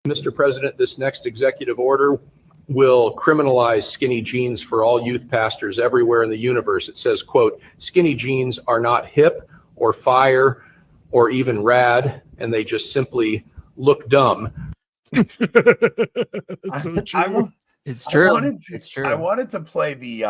Mr. President, this next executive order will criminalize skinny jeans for all youth pastors everywhere in the universe. It says, quote, skinny jeans are not hip or fire or even rad, and they just simply look dumb. It's so true. It's true. It's true. I wanted to play the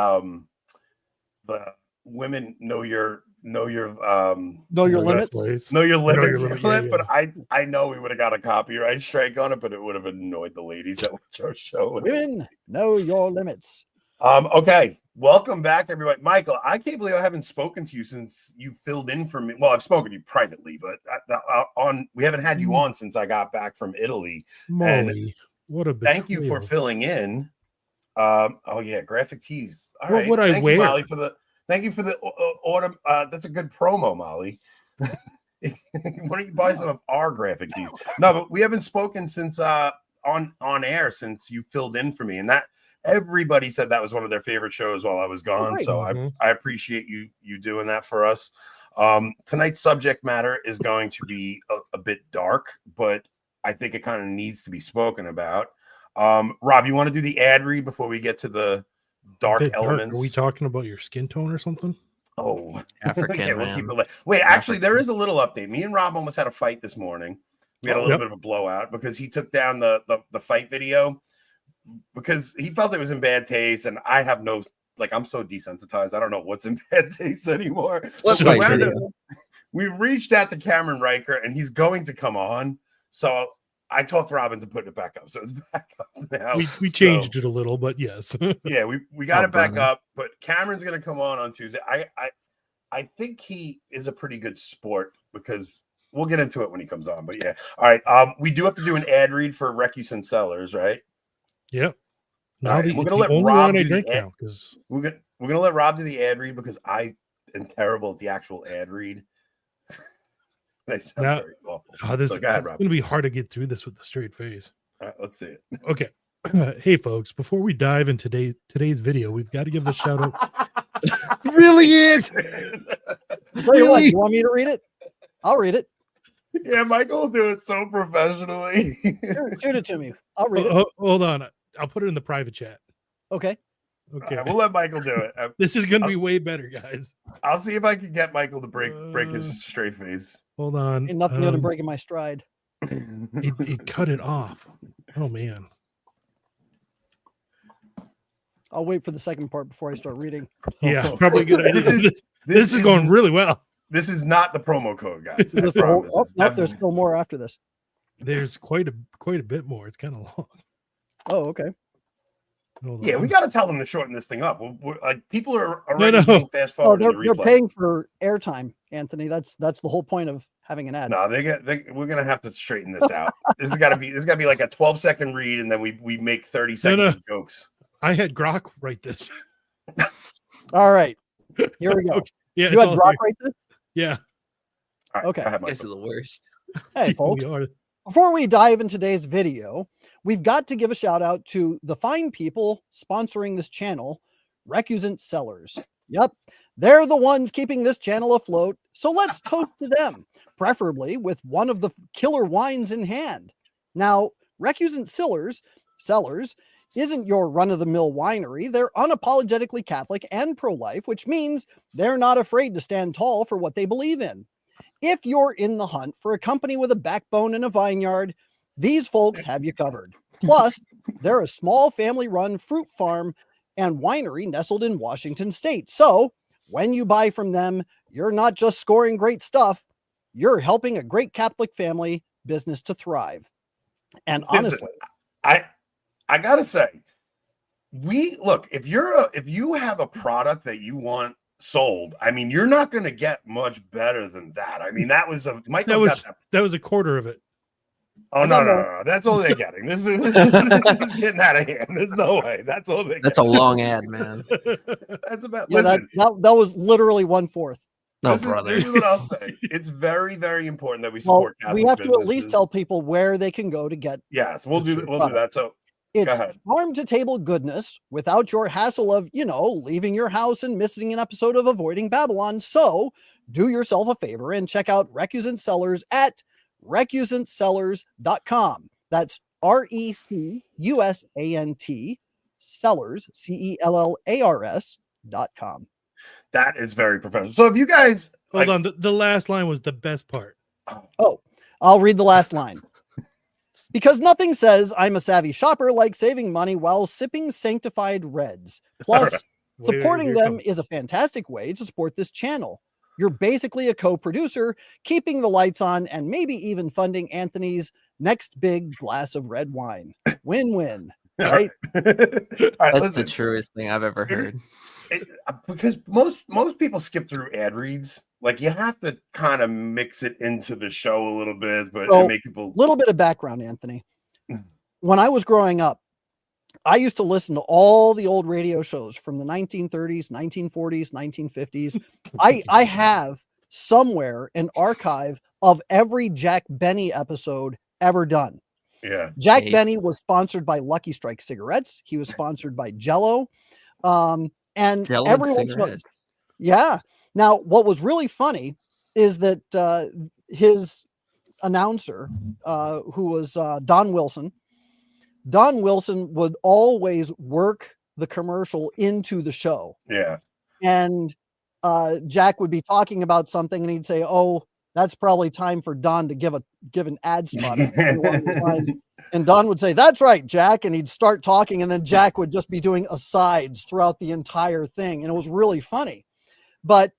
women know your limits. Know your limits. But I know we would have got a copyright strike on it, but it would have annoyed the ladies that watch our show. Women know your limits. Okay. Welcome back, everybody. Michael, I can't believe I haven't spoken to you since you filled in for me. Well, I've spoken to you privately, but we haven't had you on since I got back from Italy. Molly, what a betrayal. Thank you for filling in. Oh yeah, graphic tees. All right. What would I wear? You, Molly, thank you for the autumn. That's a good promo, Molly. Why don't you buy some of our graphic tees? No, but we haven't spoken since on air since you filled in for me, and that everybody said that was one of their favorite shows while I was gone. Right. So I appreciate you doing that for us. Tonight's subject matter is going to be a bit dark, but I think it kind of needs to be spoken about. Rob, you want to do the ad read before we get to the dark elements? Are we talking about your skin tone or something? Oh, African. Yeah, we'll keep it wait, actually, there is a little update. Me and Rob almost had a fight this morning. We had a little bit of a blowout because he took down the fight video because he felt it was in bad taste, and I have no, like, I'm so desensitized. I don't know what's in bad taste anymore. We reached out to Cameron Riker, and he's going to come on. So I talked Robin to put it back up. So it's back up now. We changed it a little, but yes. Yeah, we got it back up. But Cameron's going to come on Tuesday. I think he is a pretty good sport because we'll get into it when he comes on. But yeah. All right. We do have to do an ad read for Recuse and Sellers, right? Yep. Now we're going to let Rob do the ad. We're going to let Rob do the ad read because I am terrible at the actual ad read. I sound very awful. It's going to be hard to get through this with a straight face. All right, let's see it. Okay. Hey, folks, before we dive into today's video, we've got to give a shout out. Brilliant. Really? You want me to read it? I'll read it. Yeah, Michael will do it so professionally. Shoot it to me. I'll read it. Hold on. I'll put it in the private chat. Okay. Okay. We'll let Michael do it. This is going to be way better, guys. I'll see if I can get Michael to break his straight face. Hold on. Ain't nothing good in breaking my stride. It cut it off. Oh, man. I'll wait for the second part before I start reading. Yeah, probably a good idea. This is going really well. This is not the promo code, guys. There's still more after this. There's quite a bit more. It's kind of long. Oh, okay. Yeah, we got to tell them to shorten this thing up. We're like, people are already fast forward. They're paying for airtime, Anthony. That's the whole point of having an ad. No, we're gonna have to straighten this out. This has got to be like a 12-second read, and then we make 30 seconds of jokes. I had Grok write this. All right, here we go. Okay. Yeah, you had Grok write this. Yeah. All right, okay. This is the worst. Hey, folks. Before we dive into today's video, we've got to give a shout out to the fine people sponsoring this channel, Recusant Sellers. Yep, they're the ones keeping this channel afloat, so let's toast to them, preferably with one of the killer wines in hand. Now, Recusant Sellers isn't your run-of-the-mill winery. They're unapologetically Catholic and pro-life, which means they're not afraid to stand tall for what they believe in. If you're in the hunt for a company with a backbone and a vineyard, these folks have you covered. Plus, they're a small family-run fruit farm and winery nestled in Washington State. So when you buy from them, you're not just scoring great stuff, you're helping a great Catholic family business to thrive. And honestly, I gotta say, if you have a product that you want sold, I mean, you're not going to get much better than that. I mean, that was a quarter of it. Oh no, that's all they're getting. This is getting out of hand. There's no way. That's all they. That's a long ad, man. That's about. Yeah, listen, that was literally 1/4. No, this is what I'll say. It's very, very important that we support. Well, we have to at least tell people where they can go to get. Yes, we'll do that. So it's farm to table goodness without your hassle of, leaving your house and missing an episode of Avoiding Babylon. So do yourself a favor and check out Recusant Sellers at recusantsellers.com. That's RECUSANT sellers, CELLARS.com. That is very professional. So if you guys Hold on. The last line was the best part. Oh, I'll read the last line. Because nothing says I'm a savvy shopper like saving money while sipping sanctified reds. Plus, Wait, supporting here them comes- is a fantastic way to support this channel. You're basically a co-producer, keeping the lights on and maybe even funding Anthony's next big glass of red wine. Win-win, right? All right, That's listen, the truest thing I've ever heard. because most people skip through ad reads. Like you have to kind of mix it into the show a little bit, but So, and make people. Little bit of background, Anthony. When I was growing up, I used to listen to all the old radio shows from the 1930s, 1940s, 1950s. I have somewhere an archive of every Jack Benny episode ever done. Yeah. Jack Hey. Benny was sponsored by Lucky Strike cigarettes. He was sponsored by Jello. And Jello and everyone's cigarettes. yeah. Now, what was really funny is that his announcer, who was Don Wilson would always work the commercial into the show. Yeah. And Jack would be talking about something and he'd say, "Oh, that's probably time for Don to give an ad spot." Along these lines. And Don would say, "That's right, Jack." And he'd start talking, and then Jack would just be doing asides throughout the entire thing. And it was really funny. But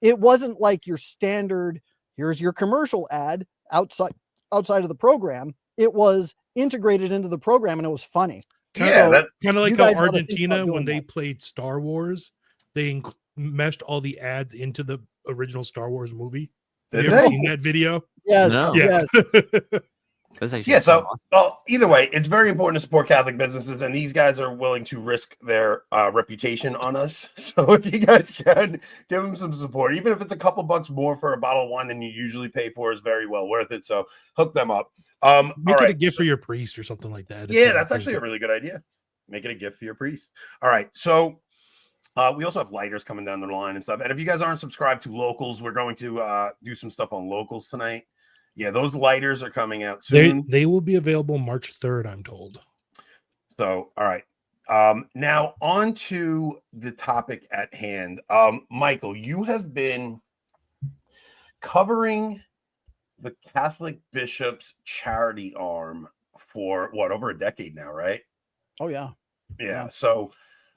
it wasn't like your standard, here's your commercial ad outside of the program. It was integrated into the program, and it was funny. Yeah. So, Kind of like you how guys oughta think Argentina, about when doing they that. played Star Wars, they meshed all the ads into the original Star Wars movie. Have Did you ever they? seen that video? Yes, No. Yeah. yes. That's actually Yeah, so awesome. well, either way, it's very important to support Catholic businesses, and these guys are willing to risk their reputation on us. So if you guys can give them some support, even if it's a couple bucks more for a bottle of wine than you usually pay for, is very well worth it. So hook them up. Make All it a right, gift so- for your priest or something like that. yeah, that's actually a really good idea. Make it a gift for your priest. All right, so we also have lighters coming down the line and stuff. And if you guys aren't subscribed to Locals, we're going to do some stuff on Locals tonight. Yeah, those lighters are coming out soon. They will be available March 3rd, I'm told. So, all right. Now on to the topic at hand. Michael, you have been covering the Catholic Bishops charity arm for what, over a decade now, right? Oh, yeah. Yeah. So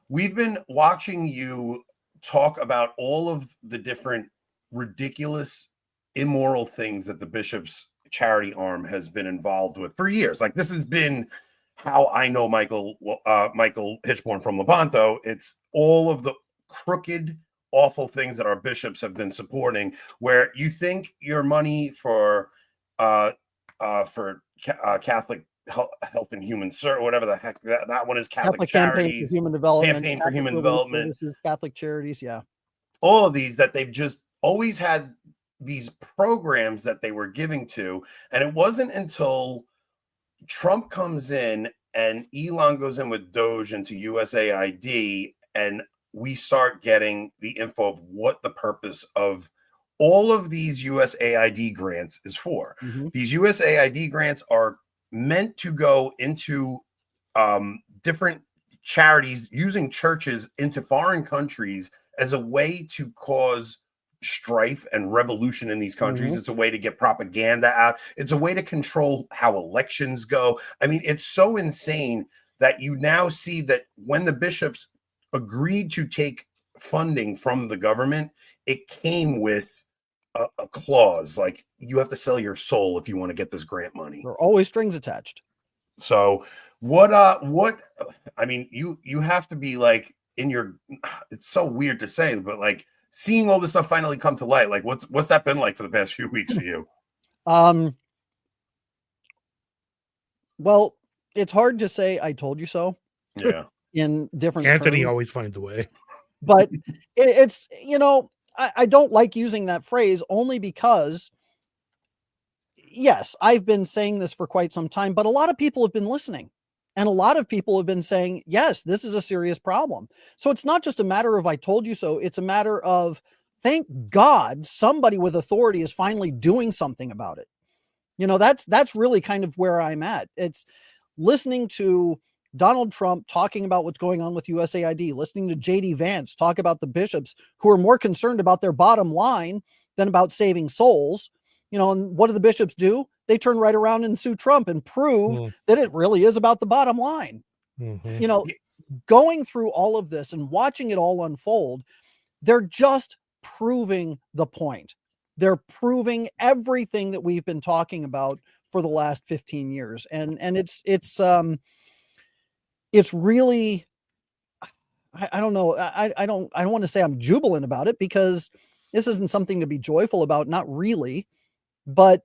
we've been watching you talk about all of the different ridiculous, immoral things that the Bishops charity arm has been involved with for years. Like this has been how I know Michael Hichborn from Lepanto. It's all of the crooked, awful things that our bishops have been supporting, where you think your money for Catholic Health and Human Service, whatever the heck that one is, Catholic Campaign Charities, for Human Development, Campaign for Catholic Human Relief Development, Services, Catholic Charities, yeah. all of these that they've just always had these programs that they were giving to. And it wasn't until Trump comes in and Elon goes in with Doge into USAID, and we start getting the info of what the purpose of all of these USAID grants is for. Mhm. These USAID grants are meant to go into different charities, using churches into foreign countries as a way to cause strife and revolution in these countries. Mhm. It's a way to get propaganda out. It's a way to control how elections go. I mean, it's so insane that you now see that when the bishops agreed to take funding from the government, it came with a clause like you have to sell your soul if you want to get this grant money. There are always strings attached. So what I mean, you have to be like in your, it's so weird to say, but like seeing all this stuff finally come to light, like what's that been like for the past few weeks for you? Well, it's hard to say I told you so Yeah. in different Anthony terms, always finds a way. but it's, I don't like using that phrase only because, yes, I've been saying this for quite some time, but a lot of people have been listening. And a lot of people have been saying, yes, this is a serious problem. So it's not just a matter of I told you so. It's a matter of, thank God somebody with authority is finally doing something about it. That's really kind of where I'm at. It's listening to Donald Trump talking about what's going on with USAID, listening to JD Vance talk about the bishops who are more concerned about their bottom line than about saving souls. And what do the bishops do? They turn right around and sue Trump and prove that it really is about the bottom line. Going through all of this and watching it all unfold, they're just proving the point. They're proving everything that we've been talking about for the last 15 years. And it's really, I don't know. I don't want to say I'm jubilant about it, because this isn't something to be joyful about. Not really, but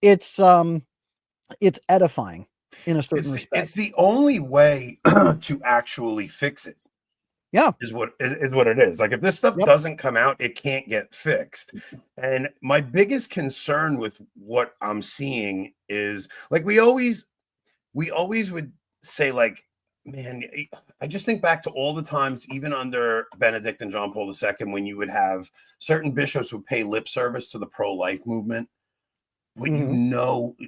it's edifying in a certain respect. It's the only way to actually fix it. Yeah, is what it is. Like, if this stuff doesn't come out, it can't get fixed. And my biggest concern with what I'm seeing is, like, we always would say, like, man, I just think back to all the times, even under Benedict and John Paul II, when you would have certain bishops would pay lip service to the pro-life movement. But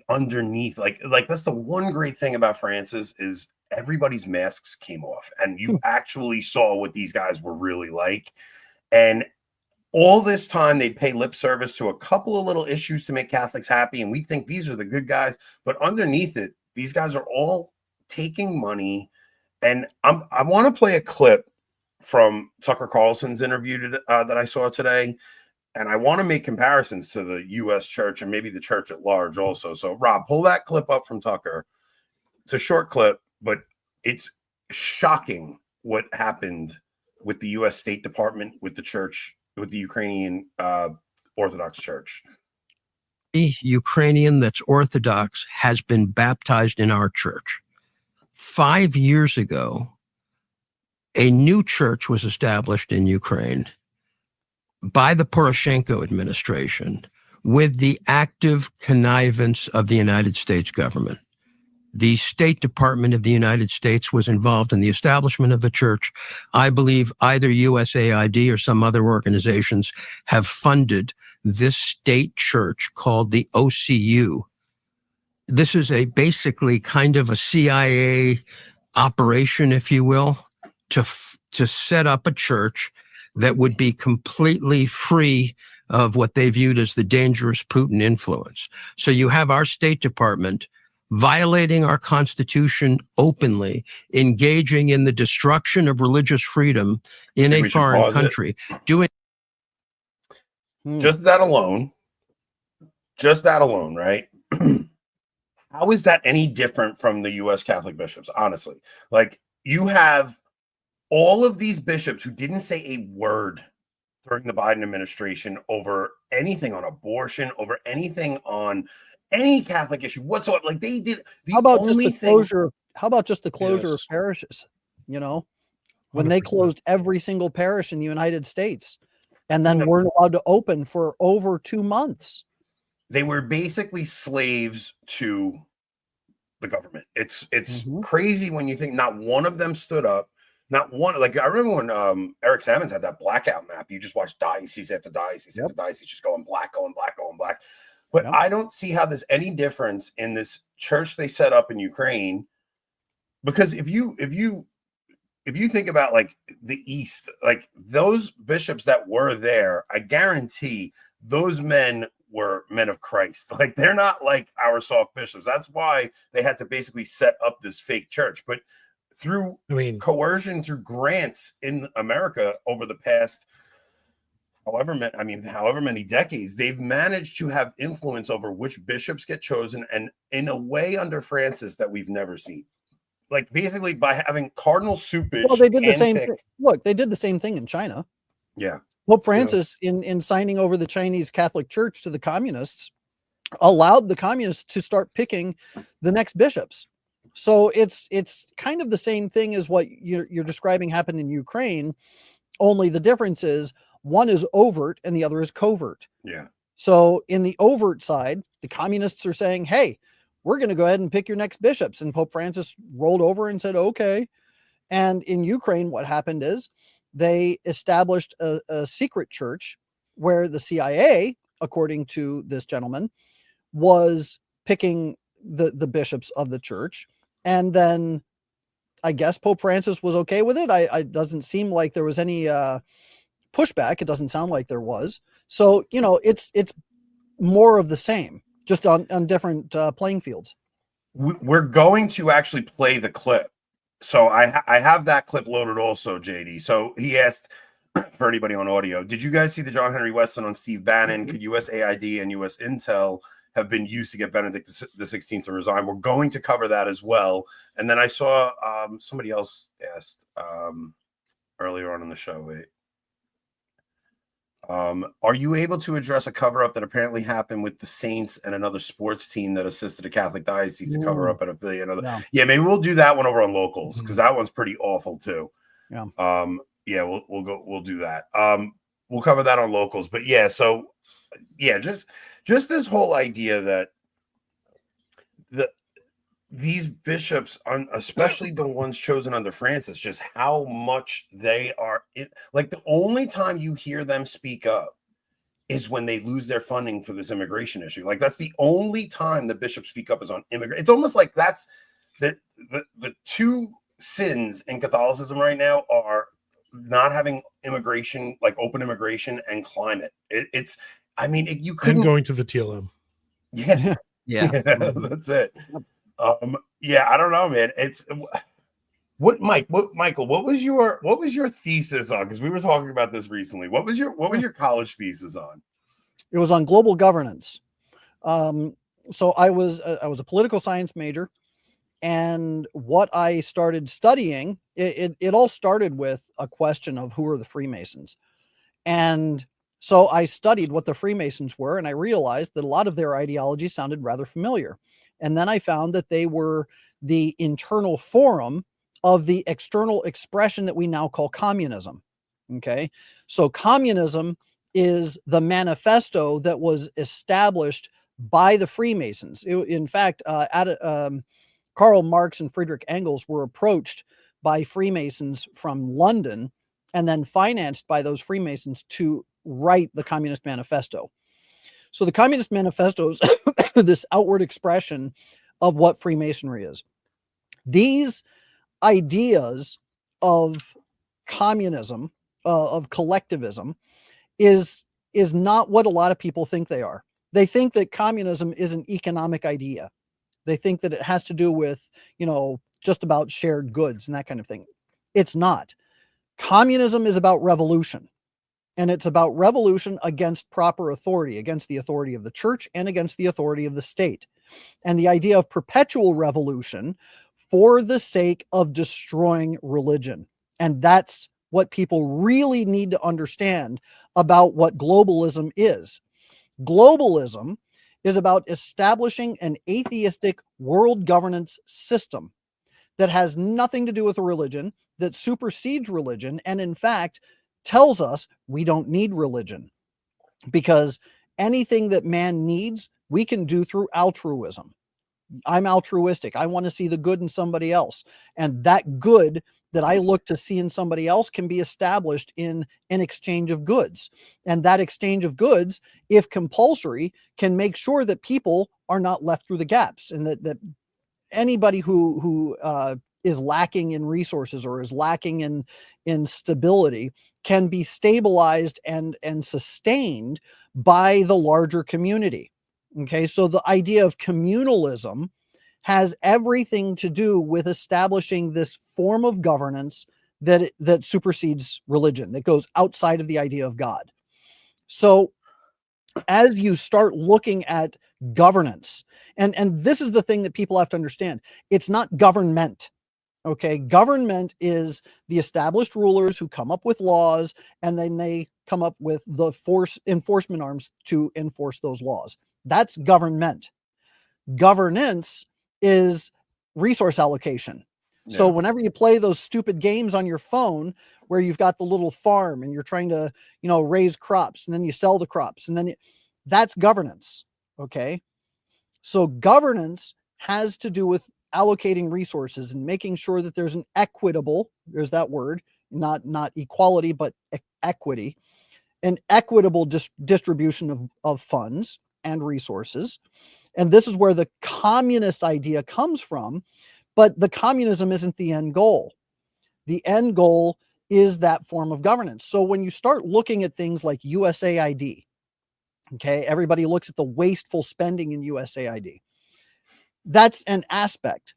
underneath, like that's the one great thing about Francis, is everybody's masks came off and you actually saw what these guys were really like. And all this time they'd pay lip service to a couple of little issues to make Catholics happy, and we think these are the good guys, but underneath it, these guys are all taking money. And I want to play a clip from Tucker Carlson's interview that I saw today. And I want to make comparisons to the U.S. church and maybe the church at large also. So, Rob, pull that clip up from Tucker. It's a short clip, but it's shocking what happened with the U.S. State Department, with the church, with the Ukrainian Orthodox Church. The Ukrainian that's Orthodox has been baptized in our church. 5 years ago, a new church was established in Ukraine by the Poroshenko administration with the active connivance of the United States government. The State Department of the United States was involved in the establishment of the church. I believe either USAID or some other organizations have funded this state church called the OCU. This is basically kind of a CIA operation, if you will, to set up a church that would be completely free of what they viewed as the dangerous Putin influence. So you have our State Department violating our Constitution openly, engaging in the destruction of religious freedom in a foreign country, doing just that alone, right? How is that any different from the U.S. Catholic bishops? Honestly, like, you have all of these bishops who didn't say a word during the Biden administration over anything on abortion, over anything on any Catholic issue whatsoever. Like, they did the How about only just the closure? How about just the closure of Yes. parishes? When they 100%. closed every single parish in the United States, and then weren't allowed to open for over 2 months. They were basically slaves to the government. It's crazy when you think not one of them stood up. Not one. Like, I remember when Eric Sammons had that blackout map. You just watch diocese after diocese after diocese, just going black, going black, going black. But I don't see how there's any difference in this church they set up in Ukraine. Because if you think about, like, the East, like, those bishops that were there, I guarantee those men were men of Christ. Like, they're not like our soft bishops. That's why they had to basically set up this fake church. But through coercion, through grants in America over the past however many decades, they've managed to have influence over which bishops get chosen, and in a way under Francis that we've never seen. Like, basically by having Cardinal Supich. Well, they did the same thing. Look, they did the same thing in China. Yeah. Pope Francis, in signing over the Chinese Catholic Church to the communists, allowed the communists to start picking the next bishops. So it's kind of the same thing as what you're describing happened in Ukraine, only the difference is one is overt and the other is covert. Yeah. So in the overt side, the communists are saying, hey, we're going to go ahead and pick your next bishops. And Pope Francis rolled over and said, okay. And in Ukraine, what happened is they established a secret church where the CIA, according to this gentleman, was picking the bishops of the church. And then I guess Pope Francis was okay with it. It doesn't seem like there was any pushback. It doesn't sound like there was. So, you know, it's more of the same, just on different playing fields. We're going to actually play the clip. So I have that clip loaded also, JD. So he asked, for anybody on audio, did you guys see the John Henry Weston on Steve Bannon? Could USAID and US Intel have been used to get Benedict XVI to resign? We're going to cover that as well. And then I saw somebody else asked earlier on in the show, wait. Are you able to address a cover-up that apparently happened with the Saints and another sports team that assisted a Catholic diocese to cover up an affiliate? Yeah, maybe we'll do that one over on locals, because that one's pretty awful too. Yeah. Yeah, we'll do that. We'll cover that on locals. But yeah, so yeah, just this whole idea that these bishops, especially the ones chosen under Francis, just how much they are like, the only time you hear them speak up is when they lose their funding for this immigration issue. Like, that's the only time the bishops speak up is on immigration. It's almost like that's the two sins in Catholicism right now are not having immigration, like open immigration, and climate. It's I mean, you couldn't. And going to the TLM. Yeah. Yeah. That's it. Yeah, I don't know, man. It's Michael, what was your thesis on? Because we were talking about this recently. What was your college thesis on? It was on global governance. So I was a political science major, and what I started studying, it all started with a question of who are the Freemasons. And so I studied what the Freemasons were, and I realized that a lot of their ideology sounded rather familiar. And then I found that they were the internal forum of the external expression that we now call communism. Okay. So communism is the manifesto that was established by the Freemasons. In fact, Karl Marx and Friedrich Engels were approached by Freemasons from London and then financed by those Freemasons to write the Communist Manifesto. So the Communist Manifesto is this outward expression of what Freemasonry is. These ideas of communism, of collectivism, is not what a lot of people think they are. They think that communism is an economic idea. They think that it has to do with, just about shared goods and that kind of thing. It's not. Communism is about revolution. And it's about revolution against proper authority, against the authority of the church and against the authority of the state. And the idea of perpetual revolution for the sake of destroying religion. And that's what people really need to understand about what globalism is. Globalism is about establishing an atheistic world governance system that has nothing to do with a religion, that supersedes religion, and in fact tells us we don't need religion, because anything that man needs, we can do through altruism. I'm altruistic. I want to see the good in somebody else. And that good that I look to see in somebody else can be established in an exchange of goods. And that exchange of goods, if compulsory, can make sure that people are not left through the gaps, and that anybody who is lacking in resources or is lacking in stability can be stabilized and sustained by the larger community. Okay, so the idea of communalism has everything to do with establishing this form of governance that supersedes religion, that goes outside of the idea of God. So as you start looking at governance, and this is the thing that people have to understand, it's not government. Okay, government is the established rulers who come up with laws, and then they come up with the enforcement arms to enforce those laws. That's government. Governance is resource allocation. Yeah. So whenever you play those stupid games on your phone where you've got the little farm and you're trying to, raise crops, and then you sell the crops, and then that's governance. Okay. So governance has to do with allocating resources and making sure that there's an equitable, there's that word, not equality, but equity, an equitable distribution of funds and resources. And this is where the communist idea comes from, But the communism isn't the end goal. The end goal is that form of governance. So when you start looking at things like USAID, okay, everybody looks at the wasteful spending in USAID. That's an aspect,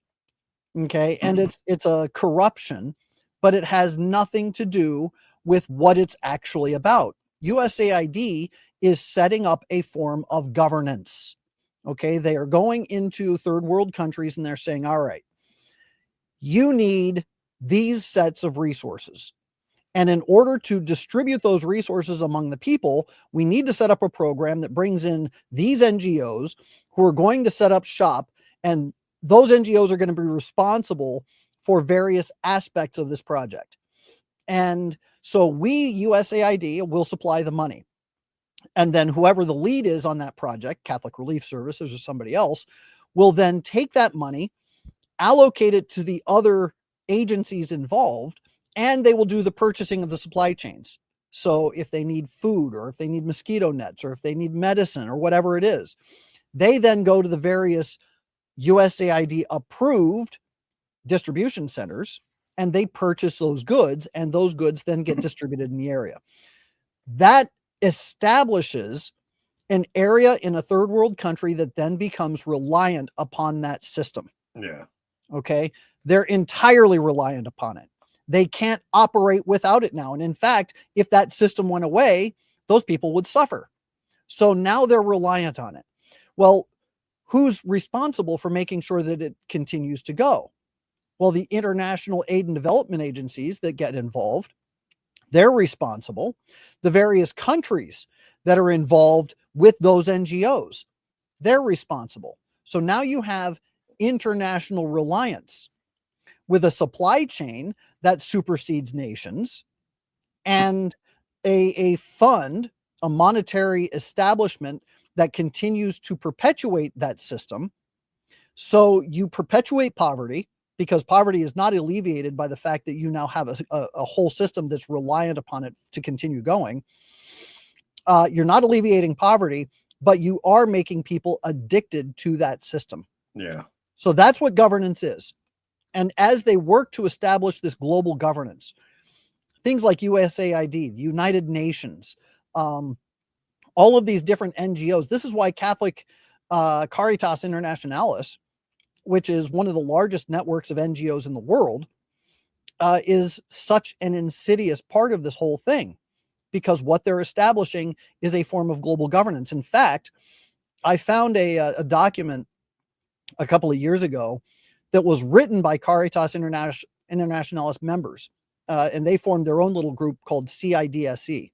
okay, and it's a corruption, but it has nothing to do with what it's actually about. USAID is setting up a form of governance. Okay, they are going into third world countries and they're saying, all right, you need these sets of resources. And in order to distribute those resources among the people, we need to set up a program that brings in these NGOs who are going to set up shop. And those NGOs are going to be responsible for various aspects of this project. And so we, USAID, will supply the money. And then whoever the lead is on that project, Catholic Relief Services or somebody else, will then take that money, allocate it to the other agencies involved, and they will do the purchasing of the supply chains. So if they need food, or if they need mosquito nets, or if they need medicine, or whatever it is, they then go to the various USAID approved distribution centers and they purchase those goods, and those goods then get distributed in the area. That establishes an area in a third world country that then becomes reliant upon that system. Yeah. Okay. They're entirely reliant upon it. They can't operate without it now. And in fact, if that system went away, those people would suffer. So now they're reliant on it. Well, who's responsible for making sure that it continues to go? Well, the international aid and development agencies that get involved, they're responsible. The various countries that are involved with those NGOs, they're responsible. So now you have international reliance with a supply chain that supersedes nations, and a fund, a monetary establishment that continues to perpetuate that system. So you perpetuate poverty, because poverty is not alleviated by the fact that you now have a whole system that's reliant upon it to continue going. You're not alleviating poverty, but you are making people addicted to that system. Yeah. So that's what governance is. And as they work to establish this global governance, things like USAID, the United Nations, all of these different NGOs, this is why Catholic Caritas Internationalis, which is one of the largest networks of NGOs in the world, is such an insidious part of this whole thing, because what they're establishing is a form of global governance. In fact, I found a document a couple of years ago that was written by Caritas Internationalis members, and they formed their own little group called CIDSE.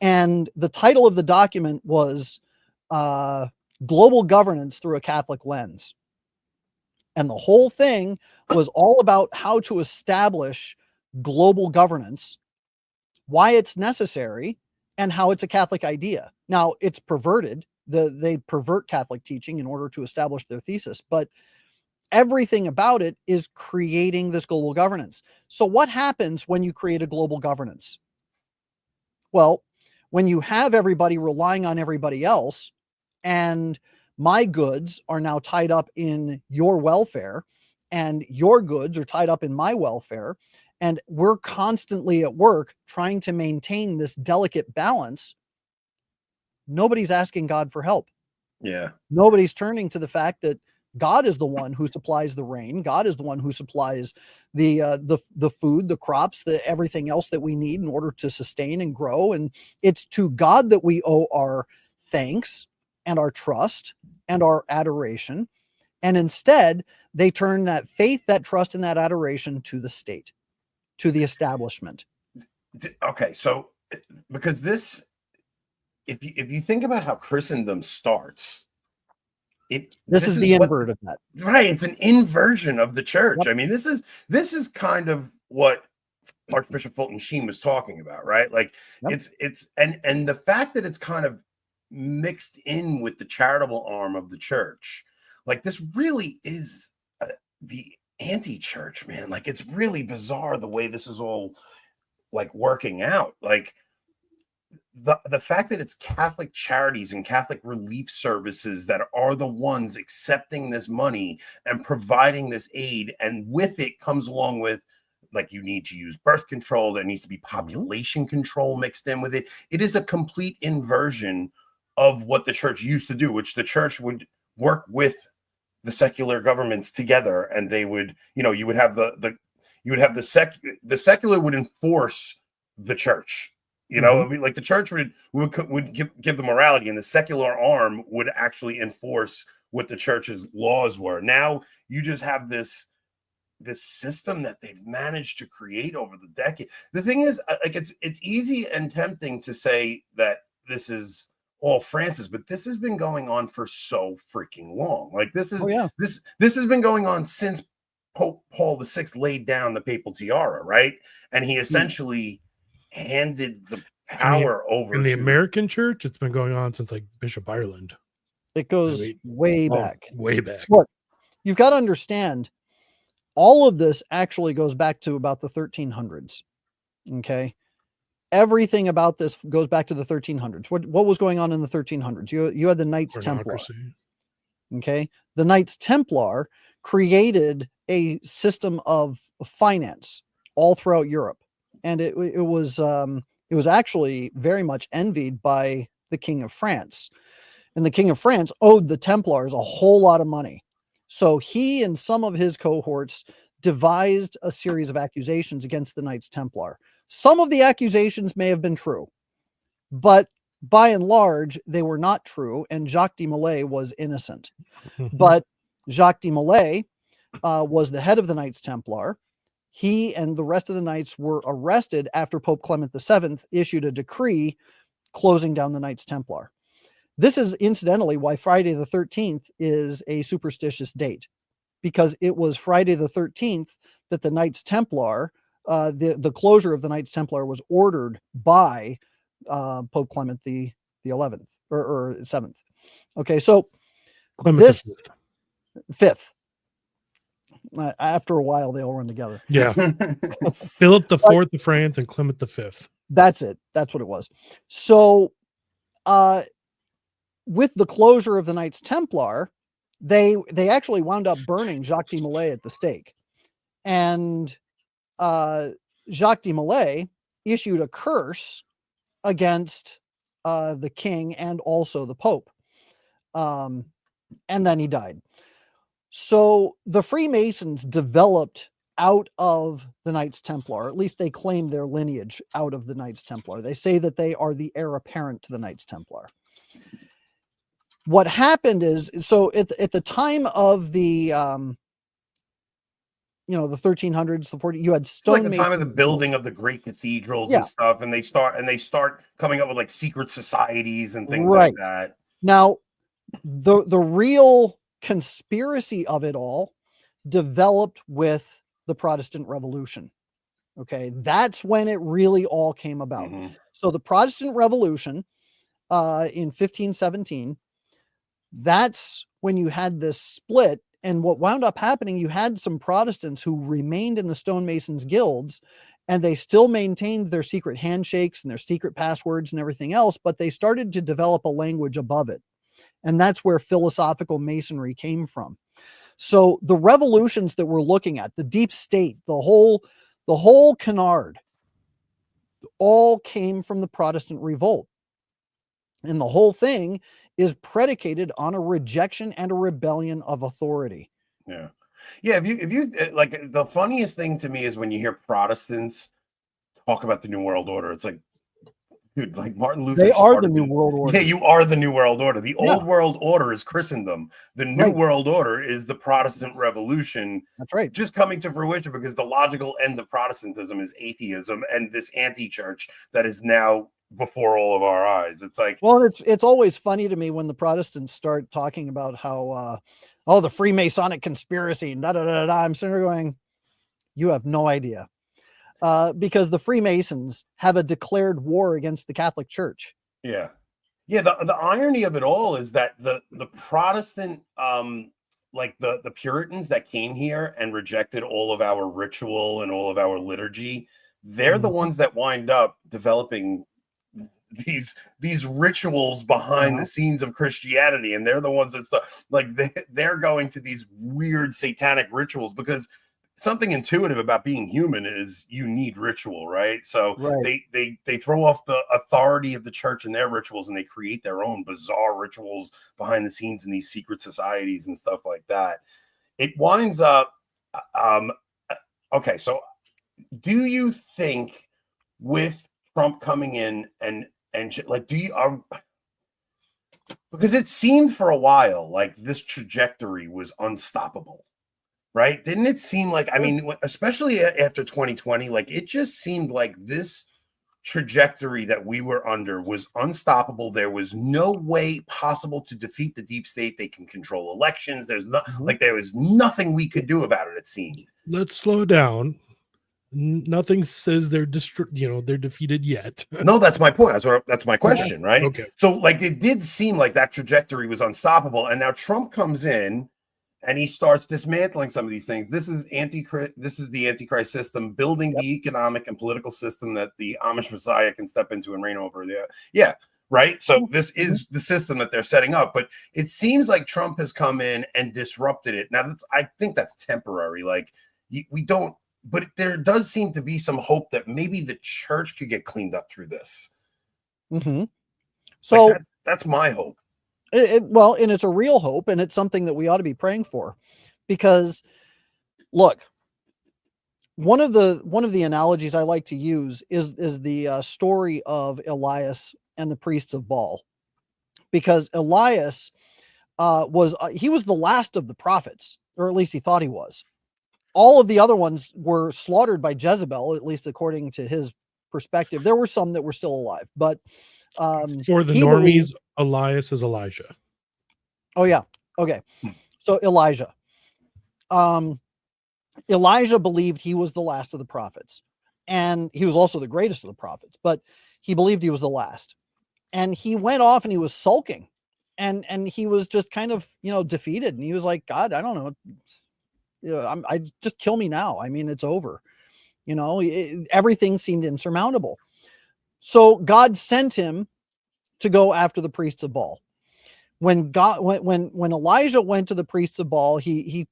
And the title of the document was Global Governance Through a Catholic Lens. And the whole thing was all about how to establish global governance, why it's necessary, and how it's a Catholic idea. Now, it's perverted. They pervert Catholic teaching in order to establish their thesis, but everything about it is creating this global governance. So what happens when you create a global governance? Well, when you have everybody relying on everybody else, and my goods are now tied up in your welfare, and your goods are tied up in my welfare, and we're constantly at work trying to maintain this delicate balance, nobody's asking God for help. Yeah. Nobody's turning to the fact that God is the one who supplies the rain. God is the one who supplies the food, the crops, the everything else that we need in order to sustain and grow. And it's to God that we owe our thanks and our trust and our adoration. And instead, they turn that faith, that trust, and that adoration to the state, to the establishment. Okay, so because this, if you think about how Christendom starts, This is the invert of that. Right, it's an inversion of the church. Yep. I mean, this is kind of what Archbishop Fulton Sheen was talking about, right? Like, Yep. it's and the fact that it's kind of mixed in with the charitable arm of the church, like this really is the anti-church, man. Like, it's really bizarre the way this is all like working out. Like, the fact that it's Catholic charities and Catholic relief services that are the ones accepting this money and providing this aid, and with it comes along with, like, you need to use birth control, there needs to be population control mixed in with it. It is a complete inversion of what the church used to do, which the church would work with the secular governments together, and they would, you would have the secular would enforce the church. I mean, like, the church would give the morality, and the secular arm would actually enforce what the church's laws were. Now you just have this system that they've managed to create over the decade. The thing is, like, it's easy and tempting to say that this is all Francis, but this has been going on for so freaking long. Like, this has been going on since Pope Paul VI laid down the papal tiara, right? And he essentially handed the power over in the to American church. It's been going on since like Bishop Ireland. It goes way back. Way back. Look, you've got to understand, all of this actually goes back to about the 1300s. Okay. Everything about this goes back to the 1300s. What was going on in the 1300s? You had the Knights Templar. Okay. The Knights Templar created a system of finance all throughout Europe. And it was actually very much envied by the King of France. And the King of France owed the Templars a whole lot of money. So he and some of his cohorts devised a series of accusations against the Knights Templar. Some of the accusations may have been true, but by and large, they were not true, and Jacques de Molay was innocent. But Jacques de Molay was the head of the Knights Templar. He and the rest of the knights were arrested after Pope Clement VII issued a decree closing down the Knights Templar. This is incidentally why Friday the 13th is a superstitious date, because it was Friday the 13th that the Knights Templar, the closure of the Knights Templar was ordered by Pope Clement the 11th or 7th. Okay, so Clement this V. 5th. After a while, they all run together. Yeah. Philip the Fourth of France and Clement V. That's it. That's what it was. So, with the closure of the Knights Templar, they actually wound up burning Jacques de Molay at the stake. And Jacques de Molay issued a curse against the king and also the Pope. And then he died. So the Freemasons developed out of the Knights Templar, or at least they claim their lineage out of the Knights Templar. They say that they are the heir apparent to the Knights Templar. What happened is, so at the time of the, the 1300s, the 40s, you had stone. Like the time of the building of the great cathedrals and stuff, and they start coming up with like secret societies and things like that. Now, the real conspiracy of it all developed with the Protestant Revolution. Okay, that's when it really all came about. So the Protestant Revolution in 1517, that's when you had this split. And what wound up happening, you had some Protestants who remained in the stonemasons guilds, and they still maintained their secret handshakes and their secret passwords and everything else, but they started to develop a language above it. And that's where philosophical masonry came from. So the revolutions that we're looking at, the deep state, the whole canard, all came from the Protestant revolt. And the whole thing is predicated on a rejection and a rebellion of authority. Yeah. Yeah. If you like, the funniest thing to me is when you hear Protestants talk about the New World Order. It's like, dude, like Martin Luther. They are the New World Order. Yeah, you are the New World Order. The Old World Order is Christendom. The New World Order is the Protestant Revolution. That's right. Just coming to fruition, because the logical end of Protestantism is atheism and this anti-church that is now before all of our eyes. It's like, well, it's always funny to me when the Protestants start talking about how the Freemasonic conspiracy and I'm sitting there going, you have no idea. Because the Freemasons have a declared war against the Catholic Church. Yeah. The irony of it all is that the Protestant, like the Puritans that came here and rejected all of our ritual and all of our liturgy, they're the ones that wind up developing these rituals behind the scenes of Christianity, and they're the ones that's like they're going to these weird satanic rituals because something intuitive about being human is you need ritual, right? So Right. they throw off the authority of the church and their rituals, and they create their own bizarre rituals behind the scenes in these secret societies and stuff like that. It winds up okay, so do you think with Trump coming in and like do you because it seemed for a while like this trajectory was unstoppable, right? Didn't it seem like, I mean, especially after 2020, like it just seemed like this trajectory that we were under was unstoppable. There was no way possible to defeat the deep state. They can control elections. There's not like there was nothing we could do about it, it seemed. Let's slow down. Nothing says they're they're defeated yet. No, that's my point. That's my question, right? Okay. So like it did seem like that trajectory was unstoppable. And now Trump comes in and he starts dismantling some of these things. This is the Antichrist system, building the economic and political system that the Amish Messiah can step into and reign over. Yeah, right. So this is the system that they're setting up. But it seems like Trump has come in and disrupted it. Now, I think that's temporary. Like we don't. But there does seem to be some hope that maybe the church could get cleaned up through this. So like that's my hope. Well, and it's a real hope, and it's something that we ought to be praying for, because look, one of the analogies I like to use is the story of Elias and the priests of Baal, because Elias was the last of the prophets, or at least he thought he was. All of the other ones were slaughtered by Jezebel, at least according to his perspective. There were some that were still alive, but for the normies, Elias is Elijah. Oh yeah. Okay. So Elijah believed he was the last of the prophets, and he was also the greatest of the prophets, but he believed he was the last, and he went off and he was sulking, and he was just kind of, defeated. And he was like, God, I don't know. I just kill me now. I mean, it's over. Everything seemed insurmountable. So God sent him to go after the priests of Baal. When Elijah went to the priests of Baal, he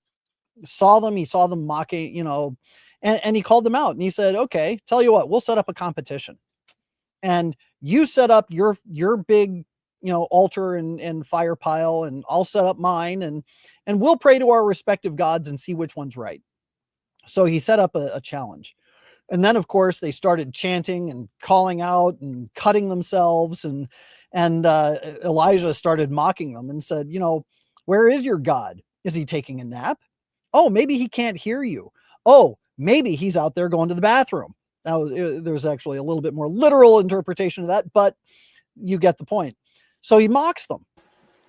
saw them mocking, and he called them out, and he said, okay, tell you what, we'll set up a competition, and you set up your big, altar and fire pile, and I'll set up mine, and we'll pray to our respective gods and see which one's right. So he set up a challenge. And then, of course, they started chanting and calling out and cutting themselves. And Elijah started mocking them and said, where is your God? Is he taking a nap? Oh, maybe he can't hear you. Oh, maybe he's out there going to the bathroom. Now, there's actually a little bit more literal interpretation of that, but you get the point. So he mocks them.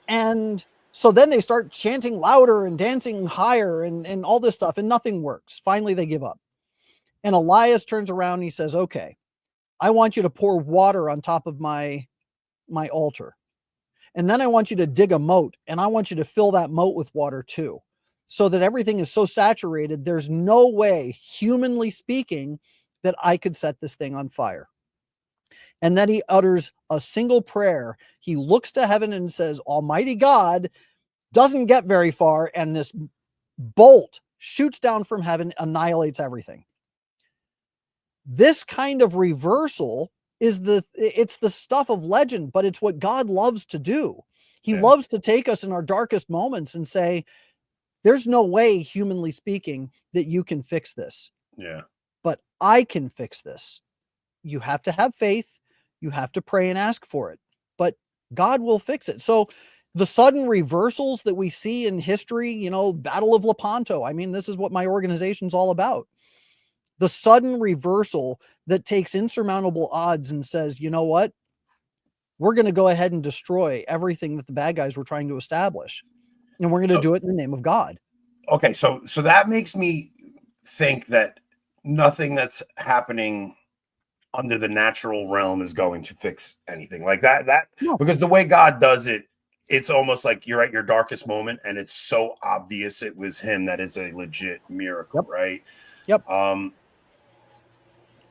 And so then they start chanting louder and dancing higher and all this stuff, and nothing works. Finally, they give up. And Elias turns around and he says, okay, I want you to pour water on top of my altar. And then I want you to dig a moat, and I want you to fill that moat with water too, so that everything is so saturated, there's no way, humanly speaking, that I could set this thing on fire. And then he utters a single prayer. He looks to heaven and says, Almighty God, doesn't get very far, and this bolt shoots down from heaven, annihilates everything. This kind of reversal it's the stuff of legend, but it's what God loves to do. He loves to take us in our darkest moments and say, there's no way, humanly speaking, that you can fix this. Yeah. But I can fix this. You have to have faith. You have to pray and ask for it, but God will fix it. So the sudden reversals that we see in history, Battle of Lepanto. I mean, this is what my organization's all about. The sudden reversal that takes insurmountable odds and says, you know what? We're going to go ahead and destroy everything that the bad guys were trying to establish. And we're going to do it in the name of God. Okay. So that makes me think that nothing that's happening under the natural realm is going to fix anything like that. No. Because the way God does it, it's almost like you're at your darkest moment and it's so obvious it was him that is a legit miracle, right? Yep.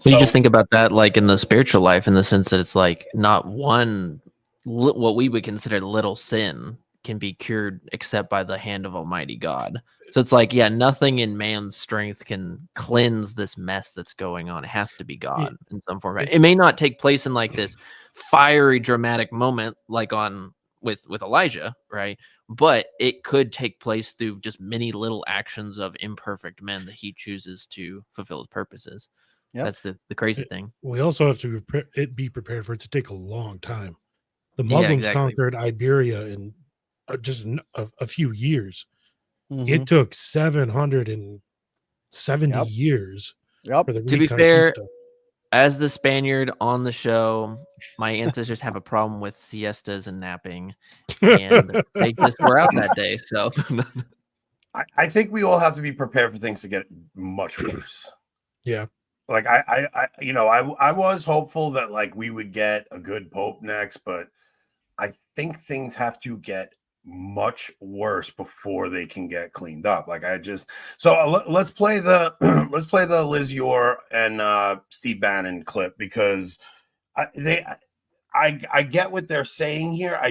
So you So- just think about that, like in the spiritual life, in the sense that it's like not one what we would consider little sin can be cured except by the hand of Almighty God. So it's like, yeah, nothing in man's strength can cleanse this mess that's going on. It has to be God in some form. It may not take place in like this fiery, dramatic moment, like on with Elijah, right? But it could take place through just many little actions of imperfect men that he chooses to fulfill his purposes. Yep. That's the crazy thing. We also have to be prepared for it to take a long time. The Yeah, Muslims exactly. conquered Iberia in just a few years. Mhm. It took 770 Yep. years Yep. for the To be fair, Reconquista. as the Spaniard on the show, my ancestors have a problem with siestas and napping, and they just were out that day. So I think we all have to be prepared for things to get much worse. Yeah. Like I was hopeful that like we would get a good pope next, but I think things have to get much worse before they can get cleaned up. Like let's play the let's play the Liz Yor and Steve Bannon clip, because I get what they're saying here. I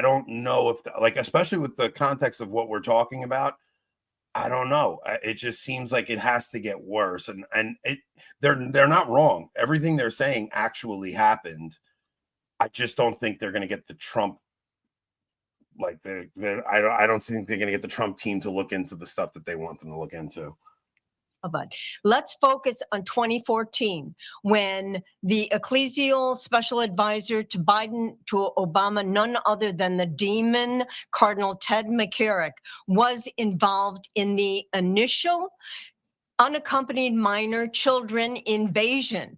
don't know if like, especially with the context of what we're talking about, I don't know. It just seems like it has to get worse, and they're not wrong. Everything they're saying actually happened. I just don't think they're going to get the Trump, like I don't think they're going to get the Trump team to look into the stuff that they want them to look into. But let's focus on 2014, when the ecclesial special advisor to Biden, to Obama, none other than the demon Cardinal Ted McCarrick, was involved in the initial unaccompanied minor children invasion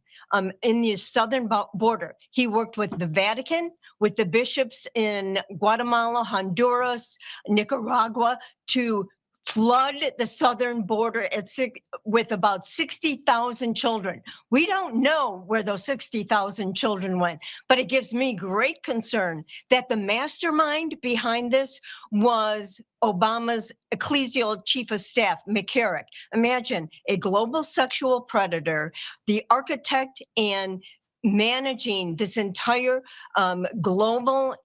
in the southern border. He worked with the Vatican, with the bishops in Guatemala, Honduras, Nicaragua, to flood the southern border with about 60,000 children. We don't know where those 60,000 children went, but it gives me great concern that the mastermind behind this was Obama's ecclesial chief of staff, McCarrick. Imagine a global sexual predator, the architect and managing this entire global,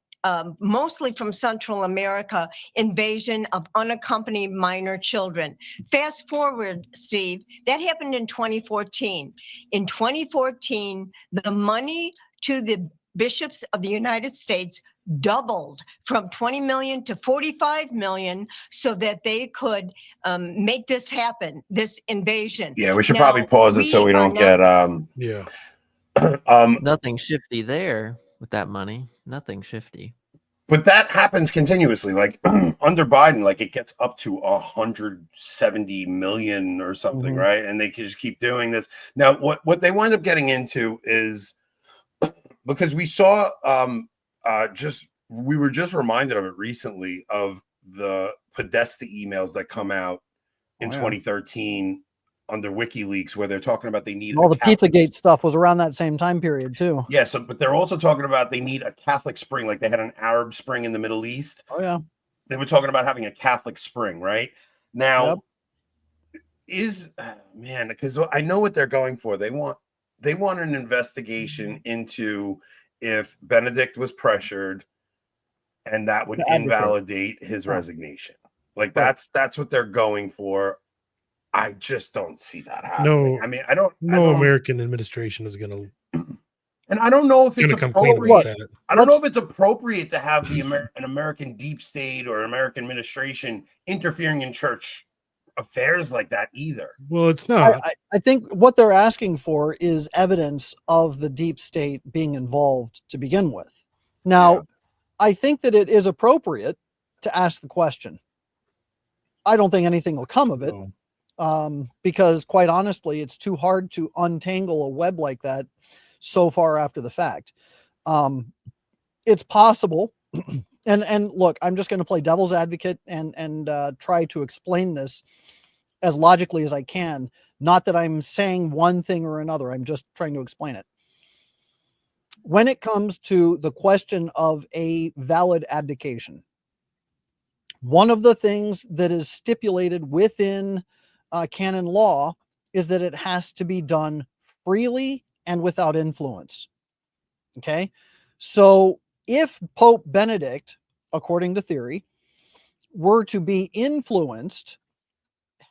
mostly from Central America, invasion of unaccompanied minor children. Fast forward, Steve, that happened in 2014. In 2014, the money to the bishops of the United States doubled from 20 million to 45 million so that they could make this happen, this invasion. Yeah, we should Now, probably pause it so we don't get Yeah. nothing shifty there with that money. Nothing shifty. But that happens continuously. Like under Biden, like it gets up to 170 million or something, Mhm. right? And they can just keep doing this. Now, what they wind up getting into is, because we saw we were just reminded of it recently, of the Podesta emails that come out in 2013 under WikiLeaks, where they're talking about they need All the Catholic Pizzagate stuff was around that same time period too. Yeah, so but they're also talking about they need a Catholic spring, like they had an Arab spring in the Middle East. Oh yeah. They were talking about having a Catholic spring, right? Now, man, because I know what they're going for. They want an investigation into if Benedict was pressured, and that would invalidate his resignation. Like that's what they're going for. I just don't see that happening. No, I mean, I don't. American administration is going to. And I don't know if it's complain about appropriate. that. I don't know if it's appropriate to have the an American deep state or American administration interfering in church affairs like that either. Well, it's not. I think what they're asking for is evidence of the deep state being involved to begin with. Now, I think that it is appropriate to ask the question. I don't think anything will come of it. No. Because quite honestly, it's too hard to untangle a web like that so far after the fact. It's possible. And look, I'm just going to play devil's advocate and try to explain this as logically as I can. Not that I'm saying one thing or another. I'm just trying to explain it. When it comes to the question of a valid abdication, one of the things that is stipulated within canon law is that it has to be done freely and without influence. Okay. So if Pope Benedict, according to theory, were to be influenced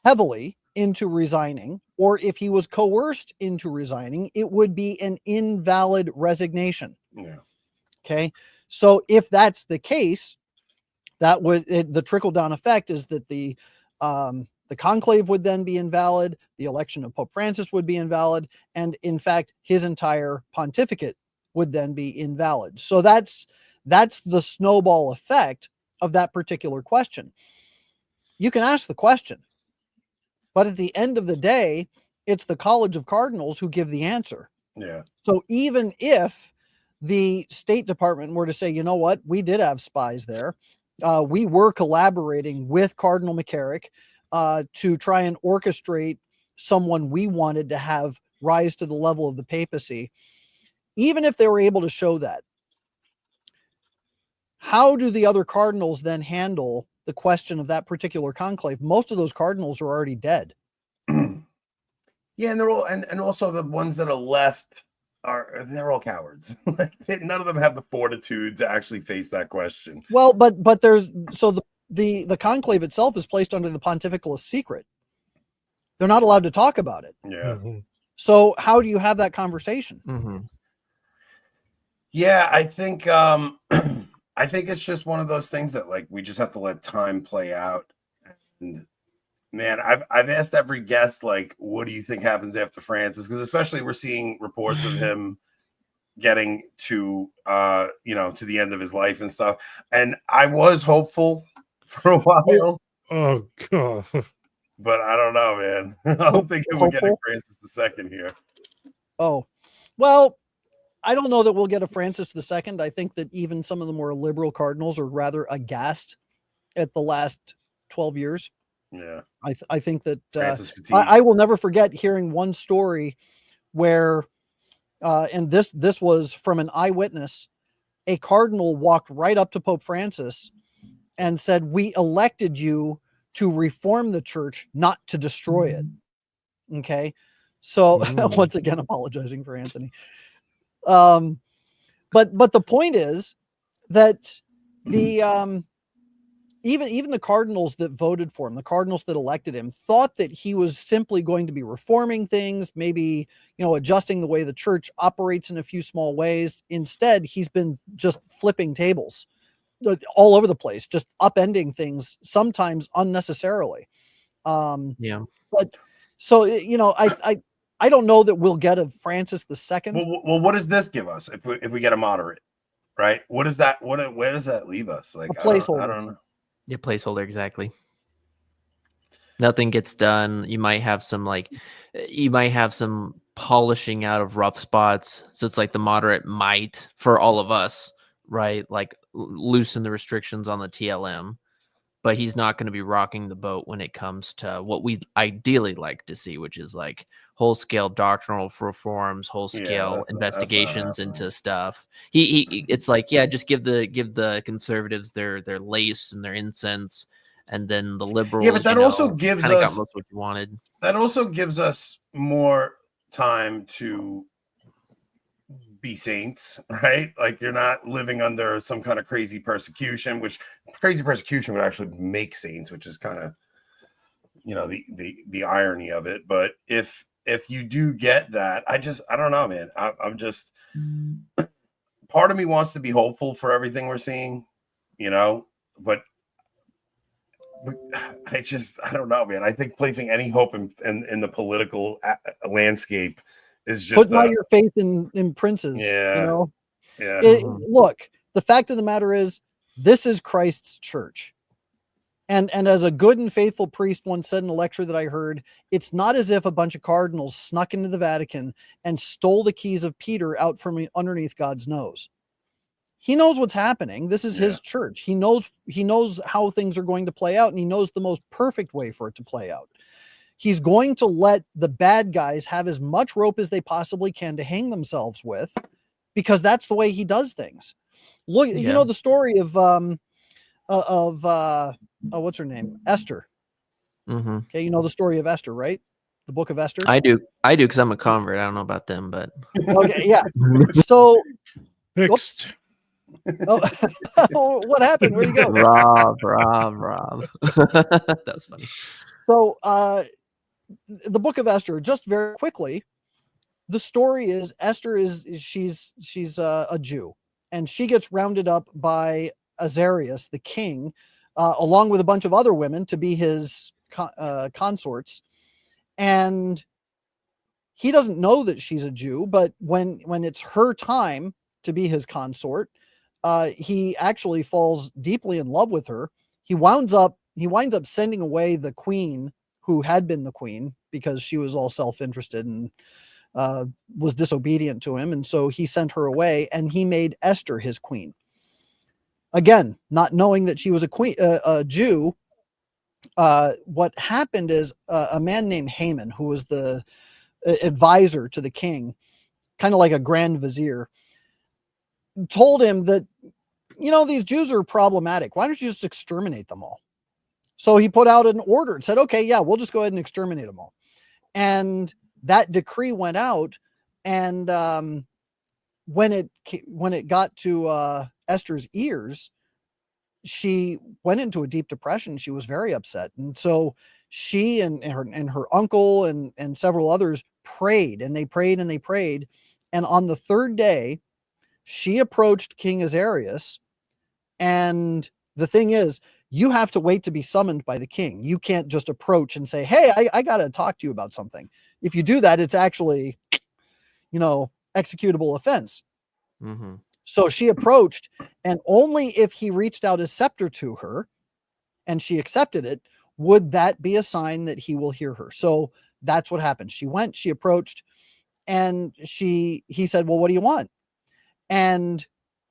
heavily into resigning, or if he was coerced into resigning, it would be an invalid resignation. Yeah. Okay. So if that's the case, that would the trickle down effect is that the conclave would then be invalid, the election of Pope Francis would be invalid, and in fact, his entire pontificate would then be invalid. So that's the snowball effect of that particular question. You can ask the question, but at the end of the day, it's the College of Cardinals who give the answer. Yeah. So even if the State Department were to say, you know what, we did have spies there, we were collaborating with Cardinal McCarrick to try and orchestrate someone we wanted to have rise to the level of the papacy. Even if they were able to show that, how do the other cardinals then handle the question of that particular conclave? Most of those cardinals are already dead. Yeah, and they're all and also the ones that are left they're all cowards. Like, none of them have the fortitude to actually face that question. Well, but there's so the conclave itself is placed under the pontificalist secret. They're not allowed to talk about it. Yeah. So how do you have that conversation? Yeah, I think I think it's just one of those things that like we just have to let time play out. And man, I've asked every guest, like, what do you think happens after Francis? Because especially we're seeing reports of him getting to to the end of his life and stuff. And I was hopeful for a while. Oh God. But I don't know, man. I don't think we're getting Francis II here. Oh, well, I don't know that we'll get a Francis II. I think that even some of the more liberal cardinals are rather aghast at the last 12 years. Yeah. I think that Francis I will never forget hearing one story where, and this was from an eyewitness, a cardinal walked right up to Pope Francis and said, "We elected you to reform the church, not to destroy it." Okay. So once again, apologizing for Anthony. But the point is that the even the cardinals that voted for him, the cardinals that elected him, thought that he was simply going to be reforming things, maybe, adjusting the way the church operates in a few small ways. Instead, he's been just flipping tables all over the place, just upending things, sometimes unnecessarily. But so, I don't know that we'll get a Francis II. Well, what does this give us if we get a moderate, right? What is that? Where does that leave us? Like A placeholder. I don't know. Yeah, placeholder, exactly. Nothing gets done. You might have some polishing out of rough spots. So it's like the moderate might, for all of us, right? Like loosen the restrictions on the TLM. But he's not going to be rocking the boat when it comes to what we ideally like to see, which is like whole-scale doctrinal reforms, whole-scale investigations into stuff. He it's like, yeah, just give the conservatives their lace and their incense, and then the liberals. Yeah, but that also gives us got most what you wanted. That also gives us more time to be saints, right? Like you're not living under some kind of crazy persecution, which crazy persecution would actually make saints, which is kind of the irony of it. But if you do get that, I don't know, man. I'm just part of me wants to be hopeful for everything we're seeing, but I don't know, man. I think placing any hope in the political landscape is just put your faith in princes. Yeah. Look, the fact of the matter is, this is Christ's church. And as a good and faithful priest once said in a lecture that I heard, it's not as if a bunch of cardinals snuck into the Vatican and stole the keys of Peter out from underneath God's nose. He knows what's happening. This is his church. He knows how things are going to play out, and he knows the most perfect way for it to play out. He's going to let the bad guys have as much rope as they possibly can to hang themselves with, because that's the way he does things. Look, the story of what's her name? Esther. Mm-hmm. Okay, the story of Esther, right? the Book of Esther? I do because I'm a convert. I don't know about them, but Okay, yeah. So, Fixed. oh, what happened? Where'd you go? Rob. That was funny. So, the Book of Esther, just very quickly, the story is Esther she's a Jew, and she gets rounded up by Azarius, the king, along with a bunch of other women to be his consorts, and he doesn't know that she's a Jew. But when it's her time to be his consort, he actually falls deeply in love with her. He winds up sending away the queen, who had been the queen, because she was all self-interested and was disobedient to him. And so he sent her away, and he made Esther his queen. Again, not knowing that she was a Jew. What happened is a man named Haman, who was the advisor to the king, kind of like a grand vizier, told him that, these Jews are problematic. Why don't you just exterminate them all? So he put out an order and said, okay, yeah, we'll just go ahead and exterminate them all. And that decree went out. And when it got to Esther's ears, she went into a deep depression. She was very upset. And so she and her uncle and several others prayed, and they prayed and they prayed. And on the third day, she approached King Azarias. And the thing is, you have to wait to be summoned by the king. You can't just approach and say, hey, I got to talk to you about something. If you do that, it's actually, executable offense. Mm-hmm. So she approached, and only if he reached out his scepter to her and she accepted it, would that be a sign that he will hear her. So that's what happened. She went, she approached, and he said, well, what do you want? And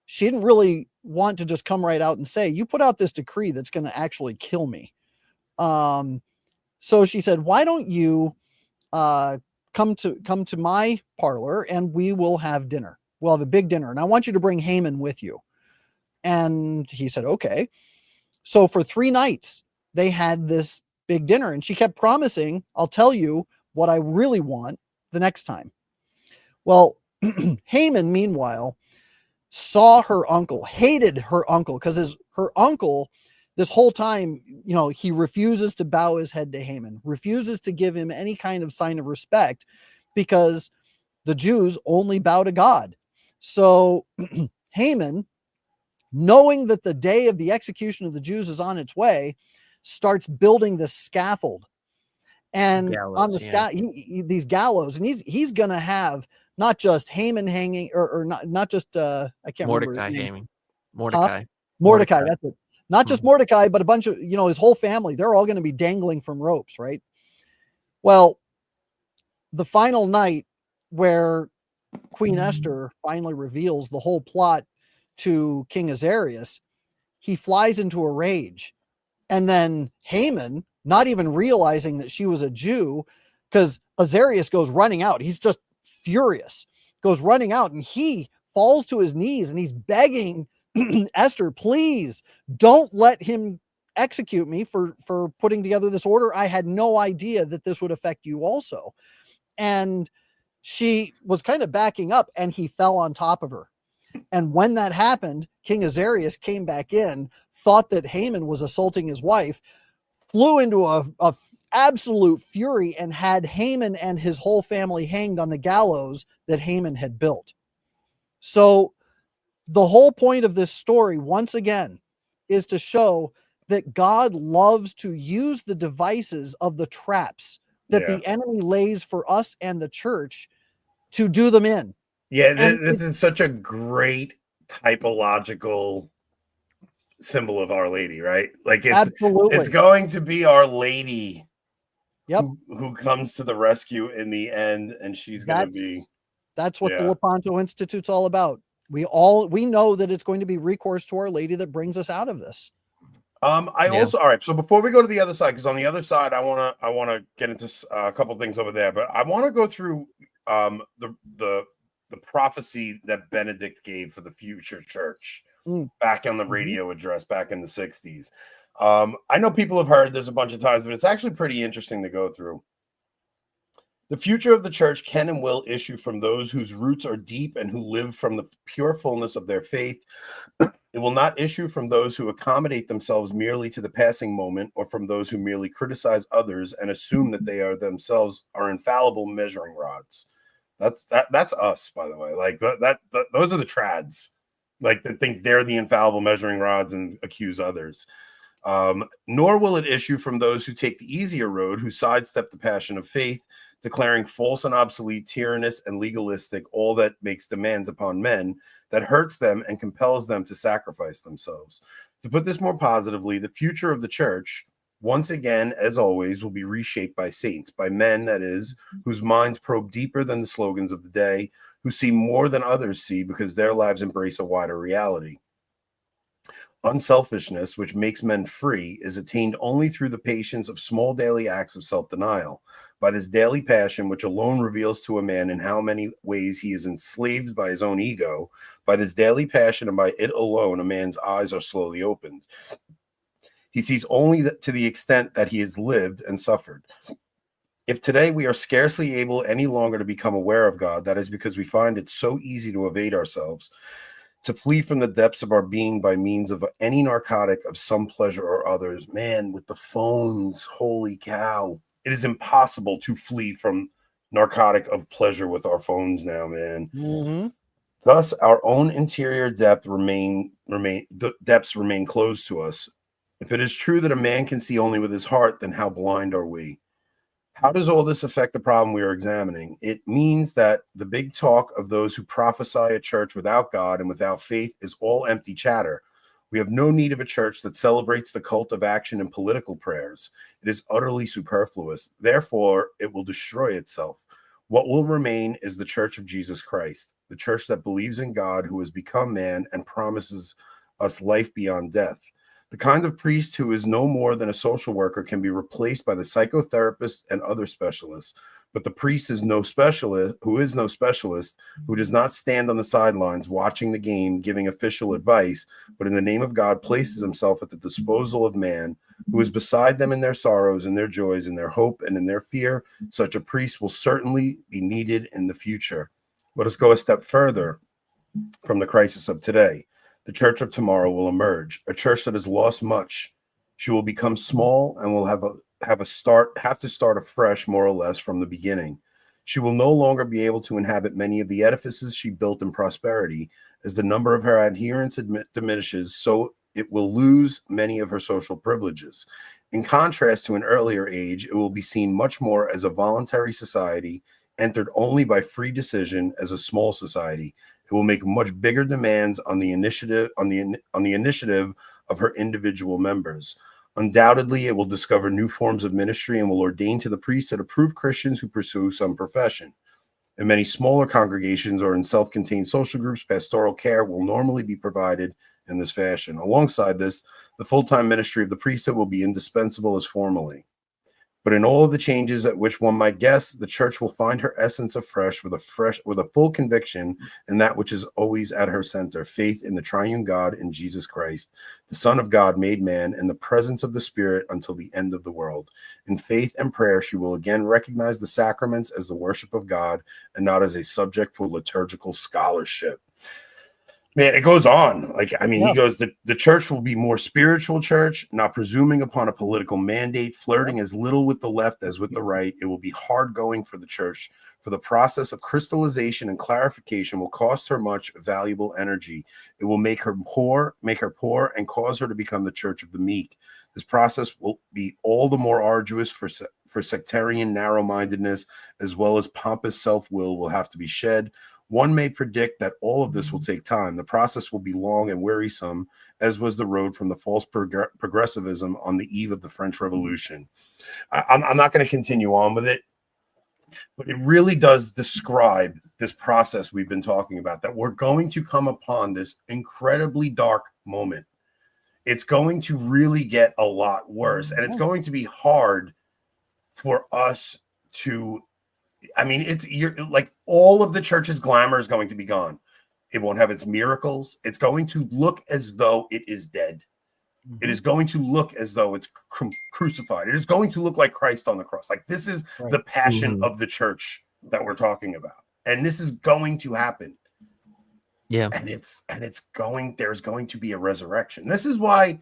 she didn't really want to just come right out and say, you put out this decree that's going to actually kill me. So she said, why don't you come to my parlor, and we will have dinner. We'll have a big dinner, and I want you to bring Haman with you. And he said, okay. So for 3 nights, they had this big dinner, and she kept promising, I'll tell you what I really want the next time. Well, Haman, meanwhile, saw her uncle, hated her uncle, because her uncle, this whole time, he refuses to bow his head to Haman, refuses to give him any kind of sign of respect, because the Jews only bow to God. So Haman, knowing that the day of the execution of the Jews is on its way, starts building this scaffold. And Gallows, on the these gallows, and he's going to have not just Haman hanging, or not just I can't remember his name. Hanging. Mordecai. Mordecai, that's it. Not just Mordecai, but a bunch of, his whole family. They're all going to be dangling from ropes, right? Well, the final night where Queen Esther finally reveals the whole plot to King Azarias, he flies into a rage. And then Haman, not even realizing that she was a Jew, because Azarias goes running out. He's just furious, goes running out, and he falls to his knees, and he's begging Esther, please don't let him execute me for putting together this order. I had no idea that this would affect you also. And she was kind of backing up, and he fell on top of her. And when that happened, King Azarias came back in, thought that Haman was assaulting his wife, flew into a absolute fury, and had Haman and his whole family hanged on the gallows that Haman had built. So the whole point of this story, once again, is to show that God loves to use the devices of the traps that the enemy lays for us and the church to do them in. Yeah, this is such a great typological symbol of Our Lady, right? Like it's going to be Our Lady, who comes to the rescue in the end, and she's going to be. That's what the Lepanto Institute's all about. We know that it's going to be recourse to Our Lady that brings us out of this. Also, all right. So before we go to the other side, because on the other side, I wanna get into a couple things over there, but I want to go through the prophecy that Benedict gave for the future church back on the radio address back in the 60s. I know people have heard this a bunch of times, but it's actually pretty interesting to go through. The future of the church can and will issue from those whose roots are deep and who live from the pure fullness of their faith. It will not issue from those who accommodate themselves merely to the passing moment, or from those who merely criticize others and assume that they are themselves are infallible measuring rods. That's us, by the way. Like that those are the trads, like that think they're the infallible measuring rods and accuse others. Nor will it issue from those who take the easier road, who sidestep the passion of faith, declaring false and obsolete, tyrannous and legalistic all that makes demands upon men, that hurts them and compels them to sacrifice themselves. To put this more positively, the future of the church, once again, as always, will be reshaped by saints, by men, that is, whose minds probe deeper than the slogans of the day, who see more than others see because their lives embrace a wider reality. Unselfishness, which makes men free, is attained only through the patience of small daily acts of self-denial. By this daily passion, which alone reveals to a man in how many ways he is enslaved by his own ego, by this daily passion and by it alone, a man's eyes are slowly opened. He sees only to the extent that he has lived and suffered. If today we are scarcely able any longer to become aware of God, that is because we find it so easy to evade ourselves, to flee from the depths of our being by means of any narcotic of some pleasure or others. Man, with the phones, holy cow. It is impossible to flee from narcotic of pleasure with our phones now, man. Mhm. Thus, our own interior depths remain closed to us. If it is true that a man can see only with his heart, then how blind are we? How does all this affect the problem we are examining? It means that the big talk of those who prophesy a church without God and without faith is all empty chatter. We have no need of a church that celebrates the cult of action and political prayers. It is utterly superfluous. Therefore, it will destroy itself. What will remain is the church of Jesus Christ, the church that believes in God, who has become man and promises us life beyond death. The kind of priest who is no more than a social worker can be replaced by the psychotherapist and other specialists. But the priest is no specialist, who does not stand on the sidelines watching the game, giving official advice, but in the name of God places himself at the disposal of man, who is beside them in their sorrows, in their joys, in their hope, and in their fear. Such a priest will certainly be needed in the future. Let us go a step further from the crisis of today. The church of tomorrow will emerge, a church that has lost much. She will become small and will have to start afresh, more or less, from the beginning. She will no longer be able to inhabit many of the edifices she built in prosperity. As the number of her adherents diminishes, so it will lose many of her social privileges. In contrast to an earlier age, it will be seen much more as a voluntary society, entered only by free decision, as a small society. It will make much bigger demands on the initiative of her individual members. Undoubtedly, it will discover new forms of ministry and will ordain to the priesthood approved Christians who pursue some profession. In many smaller congregations or in self-contained social groups, pastoral care will normally be provided in this fashion. Alongside this, the full-time ministry of the priesthood will be indispensable as formerly. But in all of the changes at which one might guess, the church will find her essence afresh with a full conviction in that which is always at her center: faith in the triune God, in Jesus Christ, the Son of God made man, in the presence of the Spirit until the end of the world. In faith and prayer, she will again recognize the sacraments as the worship of God and not as a subject for liturgical scholarship. Man, it goes on. He goes, the church will be more spiritual church, not presuming upon a political mandate, flirting as little with the left as with the right. It will be hard going for the church, for the process of crystallization and clarification will cost her much valuable energy. It will make her poor, and cause her to become the church of the meek. This process will be all the more arduous for sectarian narrow-mindedness, as well as pompous self-will have to be shed. One may predict that all of this will take time. The process will be long and wearisome, as was the road from the false progressivism on the eve of the French Revolution. I'm not going to continue on with it, but it really does describe this process we've been talking about, that we're going to come upon this incredibly dark moment. It's going to really get a lot worse, and it's going to be hard for us to... you're like, all of the church's glamour is going to be gone. It won't have its miracles. It's going to look as though it is dead. It is going to look as though it's crucified. It is going to look like Christ on the cross. Like this is Right. the passion of the church that we're talking about. And this is going to happen. Yeah. And there's going to be a resurrection. This is why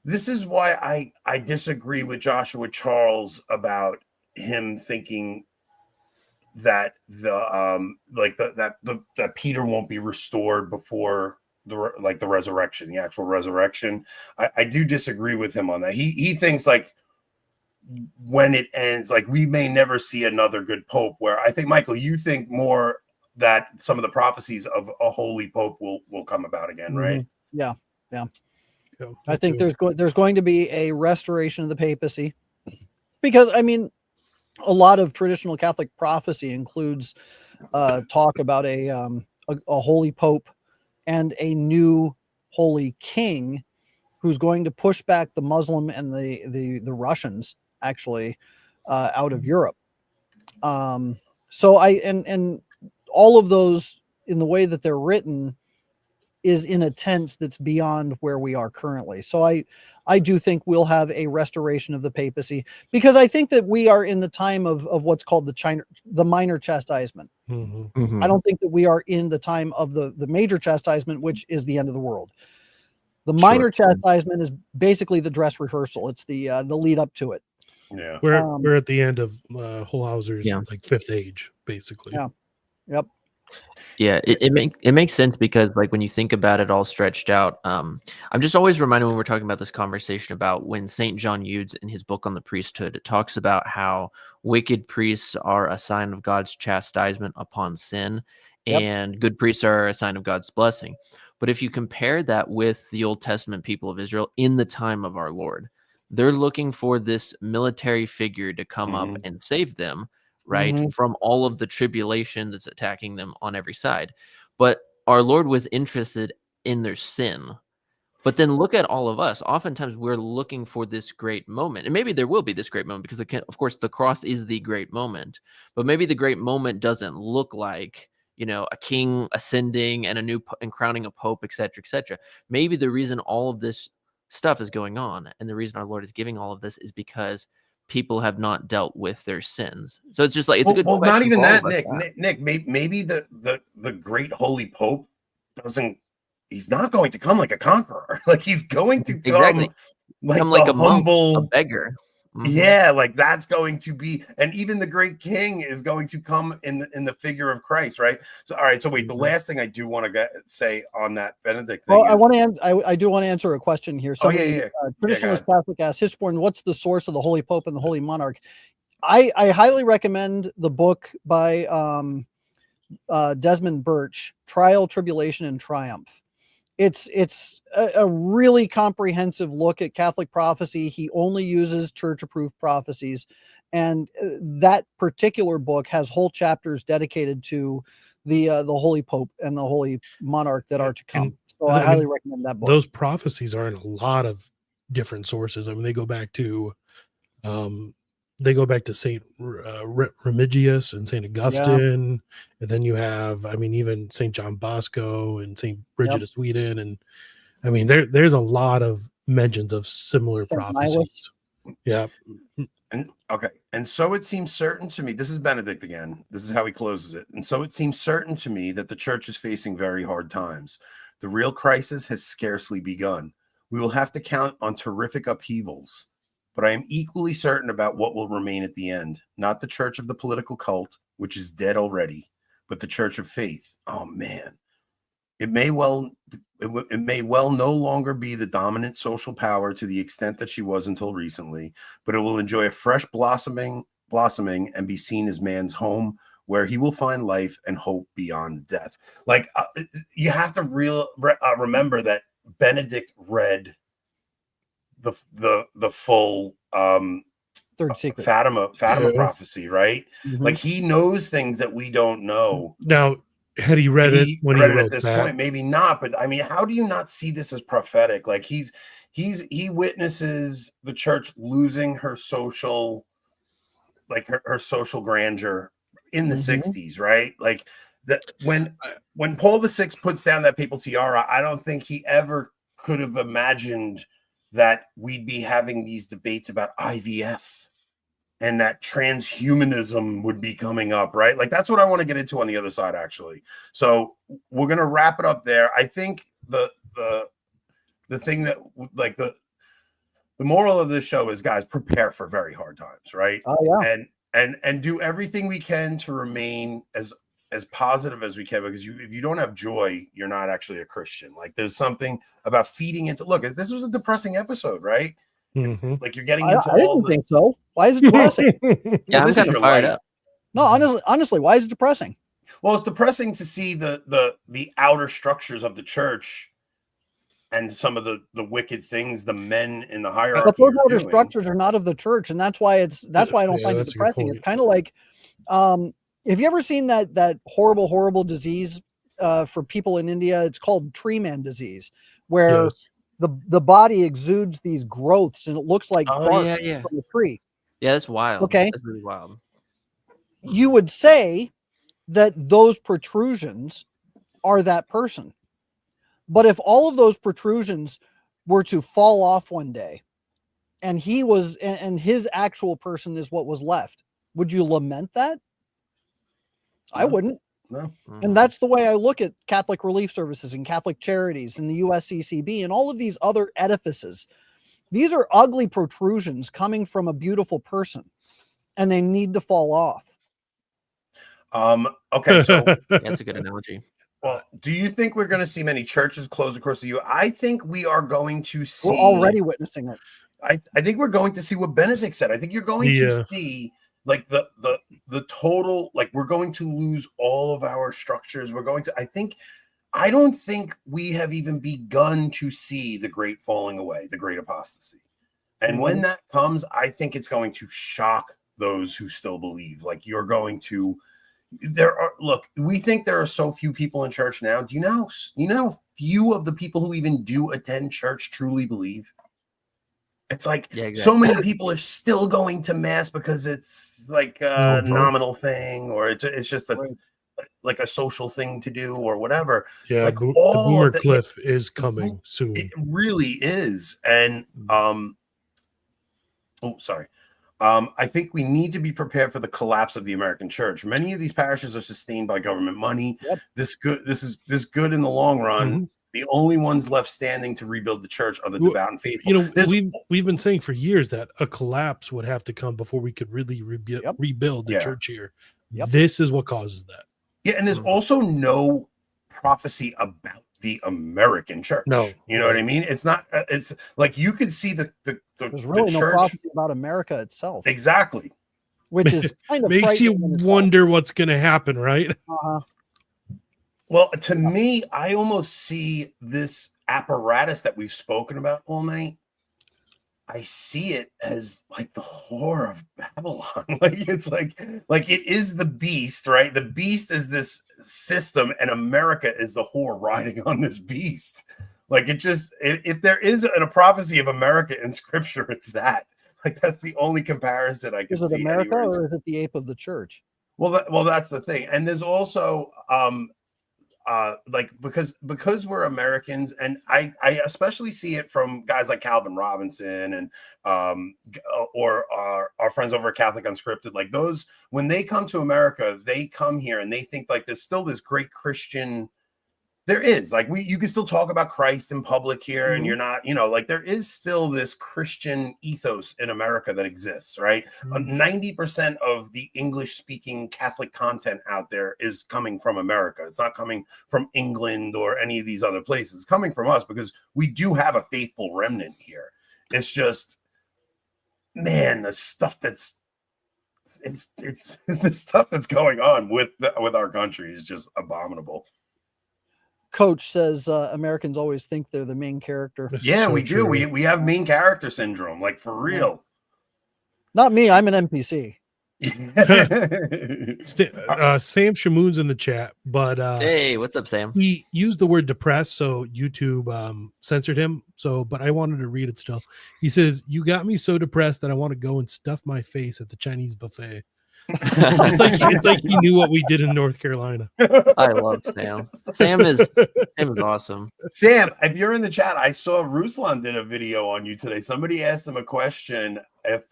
I disagree with Joshua Charles about him thinking that that Peter won't be restored before the resurrection, the actual resurrection. I do disagree with him on that. He thinks like when it ends, like we may never see another good pope. Where I think, Michael, you think more that some of the prophecies of a holy pope will come about again, right? Yeah. Yeah, I think there's going to be a restoration of the papacy, because I mean, a lot of traditional Catholic prophecy includes talk about a holy pope and a new holy king who's going to push back the Muslim and the Russians actually out of Europe. So and all of those, in the way that they're written, is in a tense that's beyond where we are currently. So I do think we'll have a restoration of the papacy, because I think that we are in the time of what's called the minor chastisement. Mhm. I don't think that we are in the time of the major chastisement, which is the end of the world. The minor chastisement is basically the dress rehearsal. It's the lead up to it. Yeah. We're at the end of Holhauser's like fifth age, basically. Yeah. Yep. Yeah, it makes sense, because like when you think about it all stretched out, I'm just always reminded when we're talking about this conversation about when St. John Eudes in his book on the priesthood, it talks about how wicked priests are a sign of God's chastisement upon sin, and good priests are a sign of God's blessing. But if you compare that with the Old Testament people of Israel in the time of our Lord, they're looking for this military figure to come up and save them, right, from all of the tribulation that's attacking them on every side. But our Lord was interested in their sin. But then look at all of us. Oftentimes we're looking for this great moment. And maybe there will be this great moment, because of course the cross is the great moment. But maybe the great moment doesn't look like, a king ascending and and crowning a pope, etc., etc. Maybe the reason all of this stuff is going on, and the reason our Lord is giving all of this, is because people have not dealt with their sins. So it's just like, it's a good question. Not even for all that, of us. Nick. Maybe the great holy pope he's not going to come like a conqueror. Like he's going to come like a humble monk, a beggar. Yeah, like that's going to be, and even the great king is going to come in the figure of Christ, right? So, all right. So wait, the last thing I do want to say on that Benedict thing. Well, I do want to answer a question here. Somebody, traditionalist Catholic asks, Hichborn, what's the source of the Holy Pope and the Holy Monarch? I highly recommend the book by Desmond Birch, Trial, Tribulation, and Triumph. It's a really comprehensive look at Catholic prophecy. He only uses church-approved prophecies, and that particular book has whole chapters dedicated to the Holy Pope and the Holy Monarch that are to come. So I highly recommend that book. Those prophecies are in a lot of different sources. I mean, they go back to Saint Remigius and Saint Augustine, and then you have, I mean, even Saint John Bosco and Saint Bridget of Sweden, and I mean, there's a lot of mentions of similar prophecies. Yeah. And so it seems certain to me, this is Benedict again, this is how he closes it. And so it seems certain to me that the church is facing very hard times. The real crisis has scarcely begun. We will have to count on terrific upheavals. But I am equally certain about what will remain at the end. Not the church of the political cult, which is dead already, but the church of faith. Oh man, it may well no longer be the dominant social power to the extent that she was until recently, but it will enjoy a fresh blossoming and be seen as man's home, where he will find life and hope beyond death. Like you have to remember that Benedict read the full Third Secret Fatima prophecy, right? Like he knows things that we don't know. Now, had he read it when he wrote at this point? Maybe not, but I mean, how do you not see this as prophetic? Like he witnesses the church losing her social, like her social grandeur in the 60s, right? Like that when Paul VI puts down that papal tiara, I don't think he ever could have imagined that we'd be having these debates about IVF and that transhumanism would be coming up, right? Like that's what I want to get into on the other side, actually. So we're gonna wrap it up there. I think the thing that like the moral of this show is, guys, prepare for very hard times, right? Oh yeah. And do everything we can to remain as positive as we can, because if you don't have joy, you're not actually a Christian. Like there's something about feeding into, look, this was a depressing episode, right? Mhm. Like you're getting I into all didn't the, think so. Why is it depressing? Yeah, I'm this is kind of your fired life. up. No, honestly, why is it depressing? Well, it's depressing to see the outer structures of the church and some of the wicked things the men in the hierarchy But those are outer doing. structures are not of the church, and that's why I don't Yeah, find it that's a good depressing. point. It's kind of like, have you ever seen that horrible disease for people in India? It's called tree man disease, where Yes. the body exudes these growths and it looks like Oh bark yeah. from a tree. Yeah, that's wild. Okay. That's really wild. You would say that those protrusions are that person. But if all of those protrusions were to fall off one day and his actual person is what was left, would you lament that? I No. wouldn't. No. And that's the way I look at Catholic Relief Services and Catholic Charities and the USCCB and all of these other edifices. These are ugly protrusions coming from a beautiful person, and they need to fall off. Okay, so That's a good analogy. well, do you think we're going to see many churches close across the U.S.? I think we are going to see. We're already witnessing it. I think we're going to see what Benedict said. I think you're going to see like the total, like we're going to lose all of our structures. I don't think we have even begun to see the great falling away, the great apostasy. And when that comes, I think it's going to shock those who still believe. Like you're going to, we think there are so few people in church now. Do you know how few of the people who even do attend church truly believe? It's like so many people are still going to mass because it's like a nominal thing, or it's just like a social thing to do or whatever. Yeah, like the boomer cliff is coming soon. It really is. And I think we need to be prepared for the collapse of the American church. Many of these parishes are sustained by government money. Yep. This good in the long run. Mm-hmm. The only ones left standing to rebuild the church are the devout and faithful. You know, we've been saying for years that a collapse would have to come before we could really rebuild the church here. Yep. This is what causes that. Yeah, and there's also no prophecy about the American church. No, you know what I mean? It's not. It's like you could see the there's really no prophecy about America itself. Exactly. Which is kind of makes you wonder what's going to happen, right? Well, to me, I almost see this apparatus that we've spoken about all night. I see it as like the whore of Babylon. Like it's like it is the beast, right? The beast is this system, and America is the whore riding on this beast. Like it just, if there is a prophecy of America in Scripture, it's that. Like that's the only comparison I can see. Is it America or is it the ape of the church? Well, that's the thing, and there's also like because we're Americans, and I especially see it from guys like Calvin Robinson and or our friends over at Catholic Unscripted. Like those, when they come to America, they come here and they think like there's still this great Christian. There is like you can still talk about Christ in public here, and you're not, like there is still this Christian ethos in America that exists, right? 90% of the English-speaking Catholic content out there is coming from America. It's not coming from England or any of these other places. It's coming from us because we do have a faithful remnant here. It's just, man, the stuff that's it's the stuff that's going on with our country is just abominable. Coach says Americans always think they're the main character. Yeah, we do. We have main character syndrome, like for real. Not me. I'm an NPC. Sam Shamoon's in the chat, but hey, what's up, Sam? He used the word depressed, so YouTube censored him. But I wanted to read it still. He says, "You got me so depressed that I want to go and stuff my face at the Chinese buffet." It's like he knew what we did in North Carolina. I love Sam. Sam is awesome. Sam, if you're in the chat, I saw Ruslan did a video on you today. Somebody asked him a question if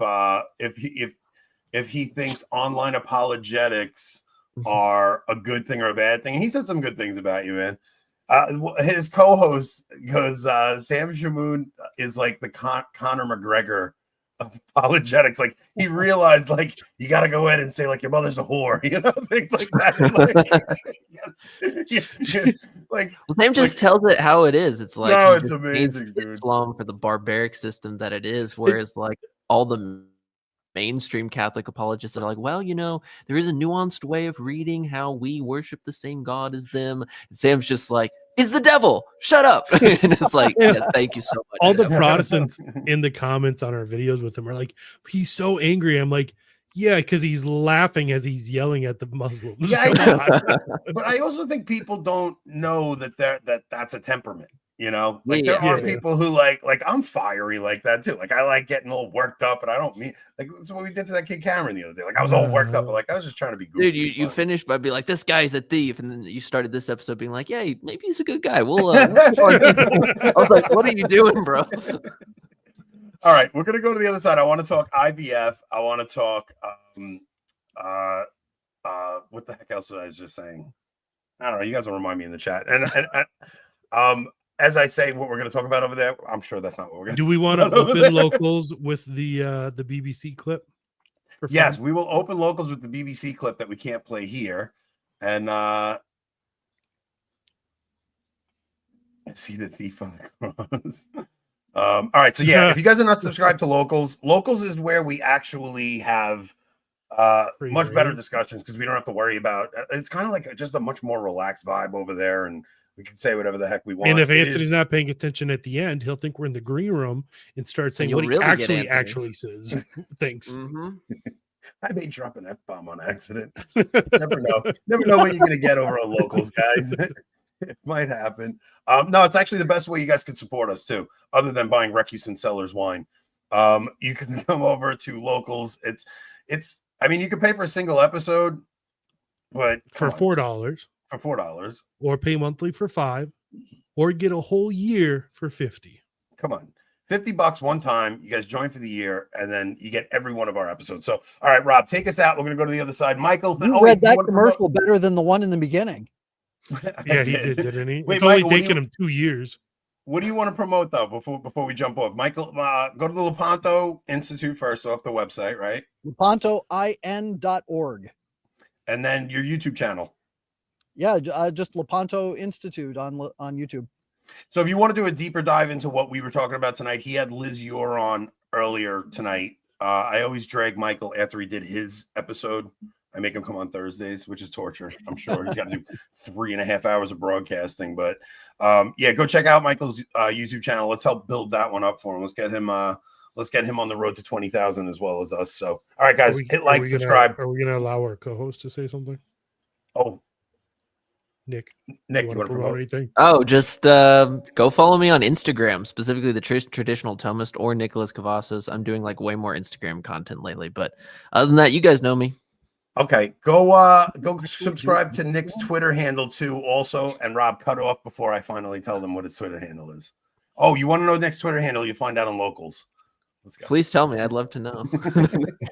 he thinks online apologetics are a good thing or a bad thing. He said some good things about you, man. His co-host goes, Sam Shamoon is like the Conor McGregor of apologetics. Like he realized, like you got to go in and say, like your mother's a whore, you know, things like that. Like Sam just tells it how it is. It's like no, he it's just amazing, hates dude. Islam for the barbaric system that it is, whereas like all the mainstream Catholic apologists are like, well, you know, there is a nuanced way of reading how we worship the same God as them. And Sam's just like, is the devil, shut up. And it's like, yes, thank you so much. All the Sam. Protestants in the comments on our videos with him are like, he's so angry. I'm like, yeah, because he's laughing as he's yelling at the Muslims. Yeah, Come on. But I also think people don't know that that's a temperament. You know, like Yeah, there are yeah. people who like I'm fiery like that too. Like I like getting all worked up, and I don't mean like that's what we did to that kid Cameron the other day. Like I was all worked up, but like I was just trying to be goofy. Dude, you finished by being like, this guy's a thief, and then you started this episode being like, yeah, maybe he's a good guy. We'll I was like, what are you doing, bro? All right, we're gonna go to the other side. I want to talk IVF. I want to talk what the heck else was I just saying? I don't know. You guys will remind me in the chat. And as I say, what we're going to talk about over there, I'm sure that's not what we're going to. Do we want to open locals with the BBC clip? Yes, we will open locals with the BBC clip that we can't play here, and see the thief on the cross. All right, so yeah, if you guys are not subscribed to locals is where we actually have much better discussions because we don't have to worry about. It's kind of like just a much more relaxed vibe over there, and we can say whatever the heck we want. And if Anthony's not paying attention at the end, he'll think we're in the green room and start saying what he really actually says. Thanks. Mm-hmm. I may drop an F-bomb on accident. Never know what you're gonna get over on locals, guys. It might happen. No, it's actually the best way you guys can support us too, other than buying Recuse and Sellers wine. You can come over to locals. It's I mean, you can pay for a single episode, but for $4. For $4. Or pay monthly for $5, or get a whole year for $50. Come on. $50 one time. You guys join for the year, and then you get every one of our episodes. So, all right, Rob, take us out. We're going to go to the other side. Michael, you read that commercial better than the one in the beginning. Yeah, he did, didn't he? Wait, it's Michael, only taken him 2 years. What do you want to promote, though, before we jump off? Michael, go to the Lepanto Institute first off the website, right? LepantoIN.org. And then your YouTube channel. Yeah, just Lepanto Institute on YouTube. So if you want to do a deeper dive into what we were talking about tonight, he had Liz Ure on earlier tonight. I always drag Michael after he did his episode. I make him come on Thursdays, which is torture. I'm sure he's got to do 3.5 hours of broadcasting. But yeah, go check out Michael's YouTube channel. Let's help build that one up for him. Let's get him on the road to 20,000 as well as us. So, all right, guys, hit like, subscribe. Are we going to allow our co-host to say something? Oh, Nick, you want to promote anything? Oh, just go follow me on Instagram, specifically the Traditional Thomist or Nicholas Cavazos. I'm doing like way more Instagram content lately, but other than that, you guys know me. Okay, go subscribe to Nick's Twitter handle too, also. And Rob, cut off before I finally tell them what his Twitter handle is. Oh, you want to know Nick's Twitter handle? You find out on locals. Let's go. Please tell me. I'd love to know.